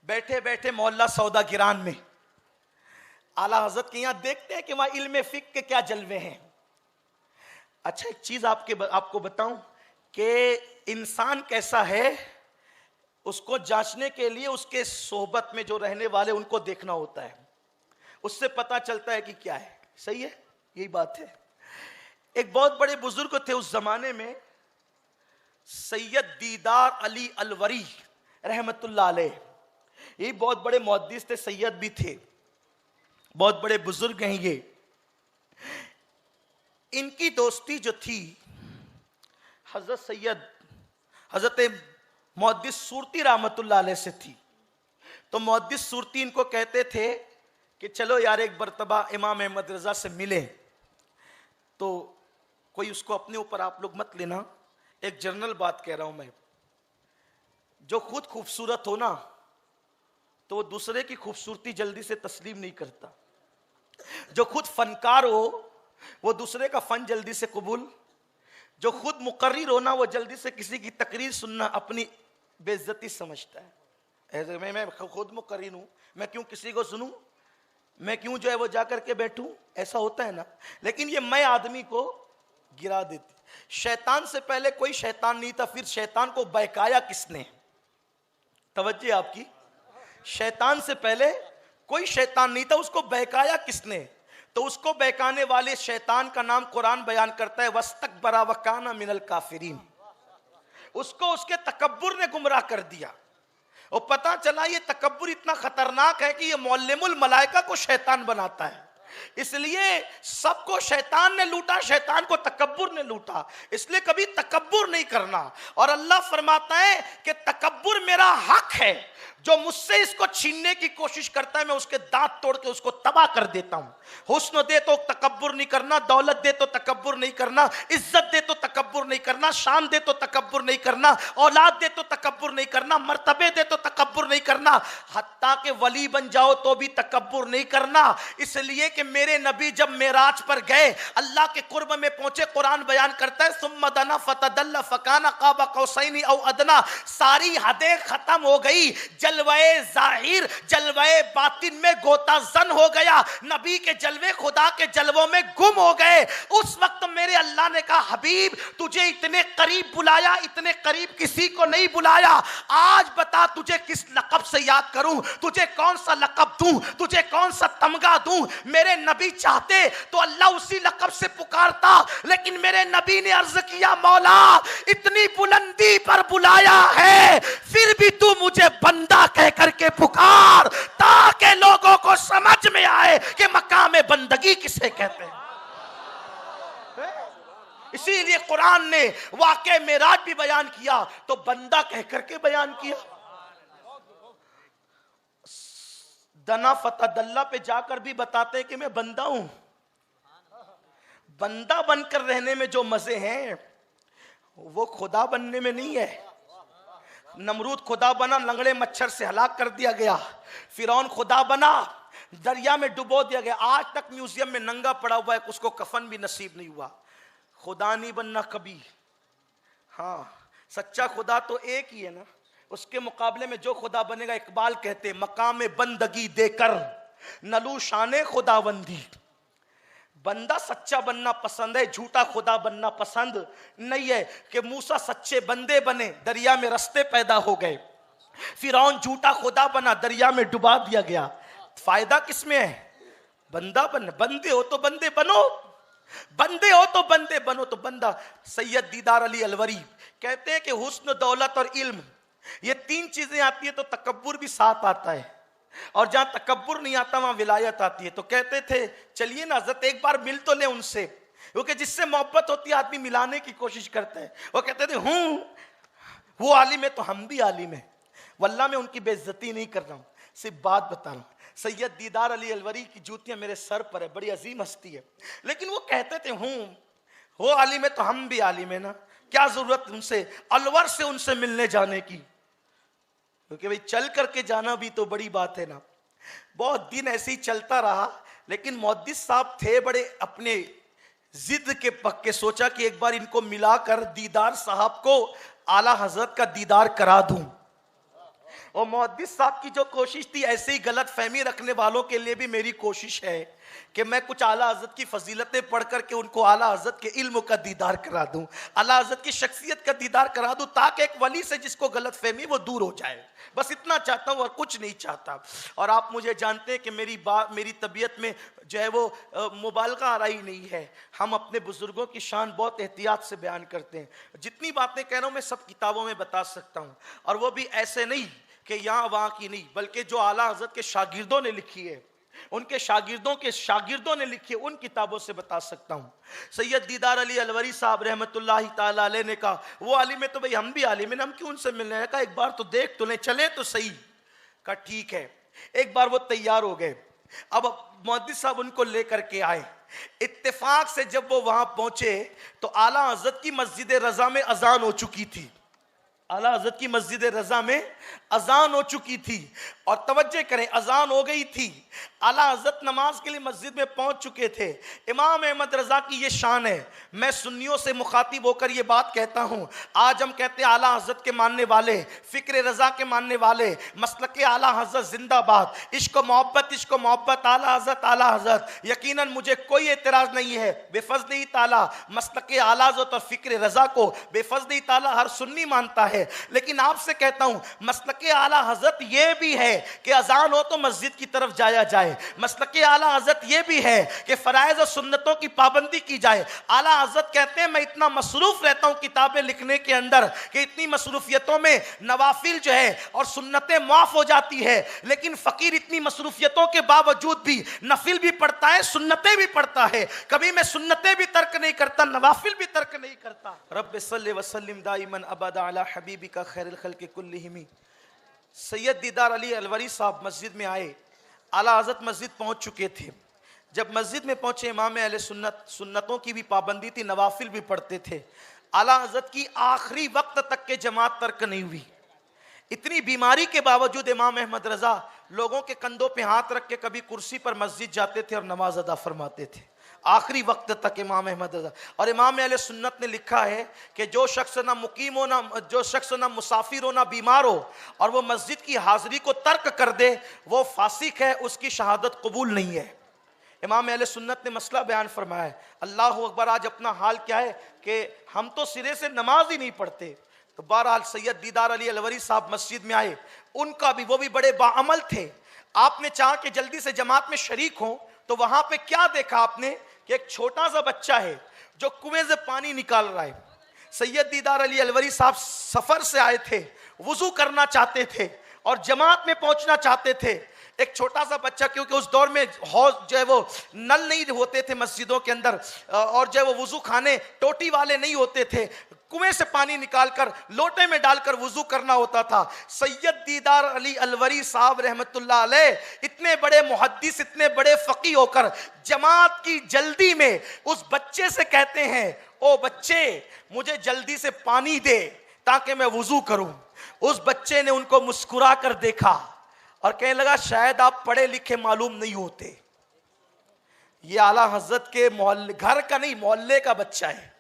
बैठे बैठे मोहल्ला सौदा गिरान में आला हजरत के यहां देखते हैं कि वहां इल्म फिक़्ह के क्या जलवे हैं। अच्छा, एक चीज आपको बताऊं कि इंसान कैसा है, उसको जांचने के लिए उसके सोहबत में जो रहने वाले उनको देखना होता है, उससे पता चलता है कि क्या है। सही है, यही बात है। एक बहुत बड़े बुजुर्ग थे उस जमाने में, सैयद दीदार अली अलवरी रहमतुल्लाह अलैह। ये बहुत बड़े मुहद्दिस थे, सैयद भी थे, बहुत बड़े बुजुर्ग हैं ये। इनकी दोस्ती जो थी हजरत सैयद हजरत मुहद्दिस सूरती रहमतुल्लाह अलैह से थी। तो मुहद्दिस सूरती इनको कहते थे कि चलो यार एक मर्तबा इमाम अहमद रजा से मिले। तो कोई उसको अपने ऊपर आप लोग मत लेना, एक जनरल बात कह रहा हूं मैं। जो खुद खूबसूरत हो ना, तो वो दूसरे की खूबसूरती जल्दी से तस्लीम नहीं करता। जो खुद फनकार हो, वो दूसरे का फन जल्दी से कबूल। जो खुद मुकर्रिर हो ना, वो जल्दी से किसी की तकरीर सुनना अपनी बेइज्जती समझता है। ऐसे मैं खुद मुकर्रिर हूं, मैं क्यों किसी को सुनूं, मैं क्यों जो है वो जाकर के बैठूं, ऐसा होता है ना। लेकिन ये मैं आदमी को गिरा देती। शैतान से पहले कोई शैतान नहीं था, फिर शैतान को बहकाया किसने? तवज्जो आपकी, शैतान से पहले कोई शैतान नहीं था, उसको बहकाया किसने? तो उसको बहकाने वाले शैतान का नाम कुरान बयान करता है वस्तकबरा वकाना मिनल काफिरीन। उसको उसके तकब्बुर ने गुमराह कर दिया, और पता चला ये तकब्बुर इतना खतरनाक है कि ये मुअल्लिमुल मलाइका को शैतान बनाता है। इसलिए सबको शैतान ने लूटा, शैतान को तकब्बुर ने लूटा। इसलिए कभी तकब्बुर नहीं करना। और अल्लाह फरमाता है कि तकब्बुर मेरा हक है, जो मुझसे इसको छीनने की कोशिश करता है मैं उसके दांत तोड़ के उसको तबाह कर देता हूं। हुस्न दे तो तकब्बुर नहीं करना, दौलत दे तो तकब्बुर नहीं करना, इज्जत दे तो तकब्बुर नहीं करना, शान दे तो तकब्बुर नहीं करना, औलाद दे तो तकब्बुर नहीं करना, मर्तबे दे तो तकब्बुर नहीं करना, हत्ता के वली बन जाओ तो भी तकब्बुर नहीं करना। इसलिए कि मेरे नबी जब मेराज पर गए, अल्लाह के कुर्ब में पहुंचे, कुरान बयान करता है सुम्मा दना फतदल्ला फकाना क़ाब क़ौसैन औ अदना। सारी हदें खत्म हो गई, जलवाए जाहिर जलवाए बातिन में गोता जन हो गया, नबी के जलवे खुदा के जलवों में गुम हो गए। उस वक्त मेरे अल्लाह ने कहा हबीब तुझे इतने करीब बुलाया, इतने करीब किसी को नहीं बुलाया। आज बता तुझे किस लक़ब से याद करूं, तुझे कौन सा लक़ब दूं, तुझे कौन सा तमगा दूं। मेरे नबी चाहते तो अल्लाह उसी लक़ब से पुकारता, लेकिन मेरे नबी ने अर्ज किया मौला इतनी बुलंदी पर बुलाया है, फिर भी तू मुझे बंदा कह करके पुकार, ताकि लोगों को समझ में आए कि मकाम बंदगी किसे कहते हैं। इसीलिए कुरान ने वाक़े मेराज भी बयान किया तो बंदा कह करके बयान किया। दना फतदल्ला पे जाकर भी बताते हैं कि मैं बंदा हूं। बंदा बनकर रहने में जो मजे हैं वो खुदा बनने में नहीं है। नमरूद खुदा बना, लंगड़े मच्छर से हलाक कर दिया गया। फिरौन खुदा बना, दरिया में डुबो दिया गया। आज तक म्यूजियम में नंगा पड़ा हुआ है, उसको कफन भी नसीब नहीं हुआ। खुदा नहीं बनना कभी। हाँ, सच्चा खुदा तो एक ही है ना, उसके मुकाबले में जो खुदा बनेगा, इकबाल कहते मकाम बंदगी देकर नलू शाने खुदाबंदी। बंदा सच्चा बनना पसंद है, झूठा खुदा बनना पसंद नहीं है। कि मूसा सच्चे बंदे बने, दरिया में रास्ते पैदा हो गए। फिरौन झूठा खुदा बना, दरिया में डुबा दिया गया। फायदा किसमें है? बंदा बन। बंदे हो तो बंदे बनो, बंदे हो तो बंदे बनो। तो बंदा सैयद दीदार अली अलवरी कहते हैं कि हुस्न दौलत और इल्म ये तीन चीजें आती है तो तकब्बुर भी साथ आता है, और जहां तकब्बुर नहीं आता वहां विलायत आती है। तो कहते थे चलिए ना हज़रत एक बार मिल तो ले उनसे, क्योंकि जिससे मोहब्बत होती है आदमी मिलाने की कोशिश करता है। वो कहते थे वो आलिम है तो हम भी आलिम है। वल्लाह मैं उनकी बेइज्जती नहीं कर रहा हूं, सिर्फ बात बता रहा हूं। सैयद दीदार अली अलवरी की जूतियां मेरे सर पर है, बड़ी अजीम हस्ती है। लेकिन वो कहते थे वो आलिम है तो हम भी आलिम है ना, क्या जरूरत उनसे अलवर से उनसे मिलने जाने की, क्योंकि भाई चल करके जाना भी तो बड़ी बात है ना। बहुत दिन ऐसे ही चलता रहा, लेकिन मुहद्दिस साहब थे बड़े अपने जिद के पक्के। सोचा कि एक बार इनको मिलाकर दीदार साहब को आला हजरत का दीदार करा दूं। और मुहद्दिस साहब की जो कोशिश थी, ऐसे ही गलत फहमी रखने वालों के लिए भी मेरी कोशिश है कि मैं कुछ आला हज़रत की फजीलतें पढ़ करके उनको आला हज़रत के इल्म का दीदार करा दूं, आला हज़रत की शख्सियत का दीदार करा दूं, ताकि एक वली से जिसको गलत फहमी वो दूर हो जाए। बस इतना चाहता हूं और कुछ नहीं चाहता। और आप मुझे जानते हैं कि मेरी तबीयत में जो है वो मुबालगा आ रही नहीं है। हम अपने बुजुर्गों की शान बहुत एहतियात से बयान करते हैं। जितनी बातें कह रहा हूं मैं सब किताबों में बता सकता हूं, और वो भी ऐसे नहीं कि यहाँ वहाँ की नहीं, बल्कि जो आला हज़रत के शागिर्दों ने लिखी है, उनके शागिर्दों के शागिर्दों ने लिखी है, उन किताबों से बता सकता हूँ। सैयद दीदार अली अलवरी साहब रहमतुल्लाहि ताला अलैह ने कहा वो आलिम है तो भाई हम भी आलिम है, हम क्यों उनसे मिलने हैं? कहा एक बार तो देख तो ले, चले तो सही। कहा ठीक है। एक बार वो तैयार हो गए। अब मुहद्दिस साहब उनको लेकर के आए। इत्तेफाक से जब वो वहां पहुंचे तो आला हज़रत की मस्जिद रजा में अजान हो चुकी थी। आला हजरत की मस्जिद रजा में अजान हो चुकी थी और तवज्जो करें अजान हो गई थी। आला हजरत नमाज के लिए मस्जिद में पहुंच चुके थे। इमाम अहमद रजा की ये शान है। मैं सुन्नियों से मुखातिब होकर ये बात कहता हूं, आज हम कहते हैं आला हजरत के मानने वाले, फिक्र रजा के मानने वाले, मसलक आला हजरत जिंदाबाद, इश्क मोहब्बत आला हजरत। यकीनन मुझे कोई एतराज नहीं है बेफज़्ल ताला मसलक आला हजरत और फिक्र रजा को बेफज़्ल ताला हर सुन्नी मानता है। लेकिन आपसे कहता हूं मसलक आला हजरत यह भी है कि अजान हो तो मस्जिद की तरफ जाया जाए। मसलक आला हजरत यह भी है कि फराइज और सुन्नतों की पाबंदी की जाए। आला हजरत कहते हैं मैं इतना मसरूफ रहता हूं किताबें लिखने के अंदर कि इतनी मसरूफियतों में नवाफिल जो है और सुन्नतें माफ हो जाती है, लेकिन फकीर इतनी मसरूफियतों के बावजूद भी नफिल भी पढ़ता है, सुन्नतें भी पढ़ता है। कभी मैं सुन्नतें भी तर्क नहीं करता, नवाफिल भी तर्क नहीं करता। रब्बि सल्लि व सल्लिम दाइमन अबदा अला हबीबिका खैरुल खल्क़ि कुल्लिहिम। सैयद दीदार अली अलवरी साहब मस्जिद में आए। आला हजरत मस्जिद पहुंच चुके थे। जब मस्जिद में पहुंचे, इमाम अहले सुन्नतों की भी पाबंदी थी, नवाफिल भी पढ़ते थे। आला हजरत की आखिरी वक्त तक के जमात तर्क नहीं हुई। इतनी बीमारी के बावजूद इमाम अहमद रजा लोगों के कंधों पे हाथ रख के कभी कुर्सी पर मस्जिद जाते थे और नमाज अदा फरमाते थे आखिरी वक्त तक इमाम अहमद रजा। और इमाम अहले सुन्नत ने लिखा है कि जो शख्स ना मुकीम हो, जो शख्स ना मुसाफिर हो, ना बीमार हो और वो मस्जिद की हाजिरी को तर्क कर दे, वो फासिक है, उसकी शहादत कबूल नहीं है। इमाम अहले सुन्नत ने मसला बयान फरमाया है। अल्लाह अकबर, आज अपना हाल क्या है कि हम तो सिरे से नमाज ही नहीं पढ़ते। तो बहरहाल सैयद दीदार अली अलवरी साहब मस्जिद में आए। उनका भी, वो भी बड़े बाअमल थे। आपने चाहा कि जल्दी से जमात में शरीक हो, तो वहां पे क्या देखा आपने कि एक छोटा सा बच्चा है जो कुएं से पानी निकाल रहा है। सैयद दीदार अली अलवरी साहब सफर से आए थे, वुजू करना चाहते थे और जमात में पहुंचना चाहते थे। एक छोटा सा बच्चा, क्योंकि उस दौर में हौज जो है वो नल नहीं होते थे मस्जिदों के अंदर, और जो है वो वुजू खाने टोटी वाले नहीं होते थे, कुएं से पानी निकालकर लोटे में डालकर वुजू करना होता था। सैयद दीदार अली अलवरी साहब रहमतुल्लाह अलैह इतने बड़े मुहद्दिस, इतने बड़े फकी होकर जमात की जल्दी में उस बच्चे से कहते हैं, ओ बच्चे मुझे जल्दी से पानी दे ताकि मैं वुजू करूं। उस बच्चे ने उनको मुस्कुरा कर देखा और कहने लगा, शायद आप पढ़े लिखे मालूम नहीं होते। ये आला हजरत के मोहल्ले, घर का नहीं मोहल्ले का बच्चा है।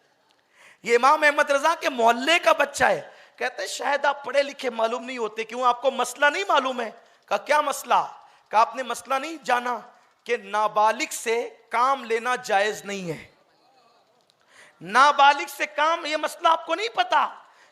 ये इमाम अहमद रजा के मोहल्ले का बच्चा है। कहते हैं शायद आप पढ़े लिखे मालूम नहीं होते। क्यों, आपको मसला नहीं मालूम है? कहा क्या मसला? कहा आपने मसला नहीं जाना कि नाबालिग से काम लेना जायज नहीं है। नाबालिग से काम, ये मसला आपको नहीं पता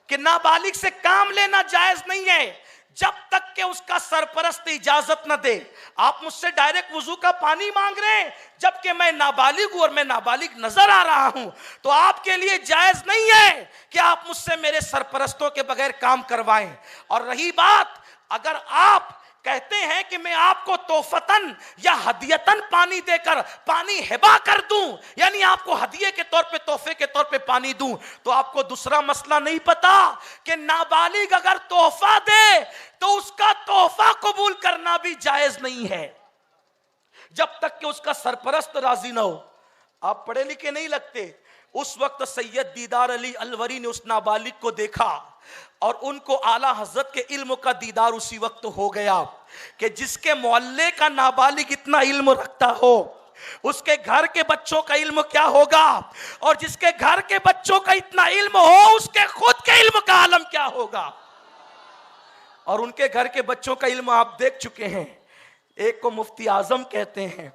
कि नाबालिग से काम लेना जायज नहीं है जब तक कि उसका सरपरस्त इजाजत न दे। आप मुझसे डायरेक्ट वुजू का पानी मांग रहे हैं जबकि मैं नाबालिग हूं और मैं नाबालिग नजर आ रहा हूं, तो आपके लिए जायज नहीं है कि आप मुझसे मेरे सरपरस्तों के बगैर काम करवाएं। और रही बात, अगर आप कहते हैं कि मैं आपको तोहफतन या हदियतन पानी देकर पानी हिबा कर दूं, यानी आपको हदिये के तौर पे, तोहफे के तौर पे पानी दूं, तो आपको दूसरा मसला नहीं पता कि नाबालिग अगर तोहफा दे तो उसका तोहफा कबूल करना भी जायज नहीं है जब तक कि उसका सरपरस्त राजी ना हो। आप पढ़े लिखे नहीं लगते। उस वक्त सैयद दीदार अली अलवरी ने उस नाबालिग को देखा और उनको आला हजरत के इल्म का दीदार उसी वक्त हो गया कि जिसके मोहल्ले का नाबालिग इतना इल्म रखता हो, उसके घर के बच्चों का इल्म क्या होगा, और जिसके घर के बच्चों का इतना इल्म हो उसके खुद के इल्म का आलम क्या होगा। और उनके घर के बच्चों का इल्म आप देख चुके हैं। एक को मुफ्ती आजम कहते हैं,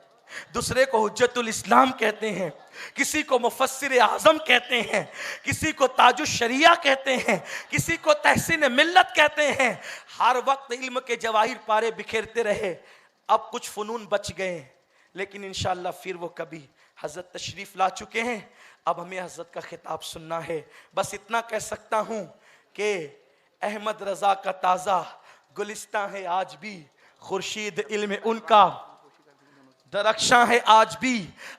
दूसरे को हुज्जतुल इस्लाम कहते हैं, किसी को मुफस्सिर आजम कहते हैं, किसी को ताजुश शरिया कहते हैं, किसी को तहसीन मिल्लत कहते हैं। हर वक्त इल्म के जवाहिर पारे बिखेरते रहे। अब कुछ फनून बच गए, लेकिन इंशाअल्लाह फिर वो कभी हजरत तशरीफ ला चुके हैं। अब हमें हजरत का खिताब सुनना है। बस इतना कह सकता हूं कि अहमद रजा का ताज़ा गुलिस्तां है आज भी, खुर्शीद इल्म उनका दरख्शां है आज भी।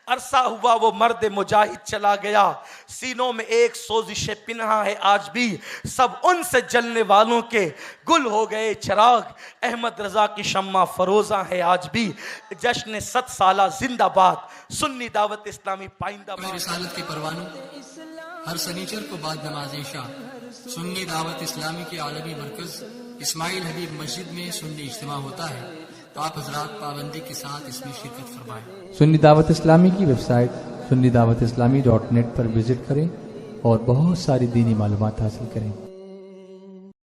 अरसा हुआ वो मर्द मुजाहिद चला गया, सीनों में एक सोजिश पिन्हा है आज भी। सब उनसे जलने वालों के गुल हो गए चिराग, अहमद रजा की शम्मा फरोजा है आज भी। जश्न 7 साला जिंदाबाद, सुन्नी दावत इस्लामी पाइंदा। रिसालत के परवानों हर सनीचर को बाद नमाज इशा सुन्नी दावत इस्लामी के आलमी मरकज इस्माइल हबीब मस्जिद में सुन्नी इज्तिमा होता है, तो आप हजरात पाबंदी के साथ इसमें शिरकत फरमाएं। सुन्नी दावत इस्लामी की वेबसाइट sunnidawatislamי.net पर विजिट करें और बहुत सारी दीनी मालूमात हासिल करें।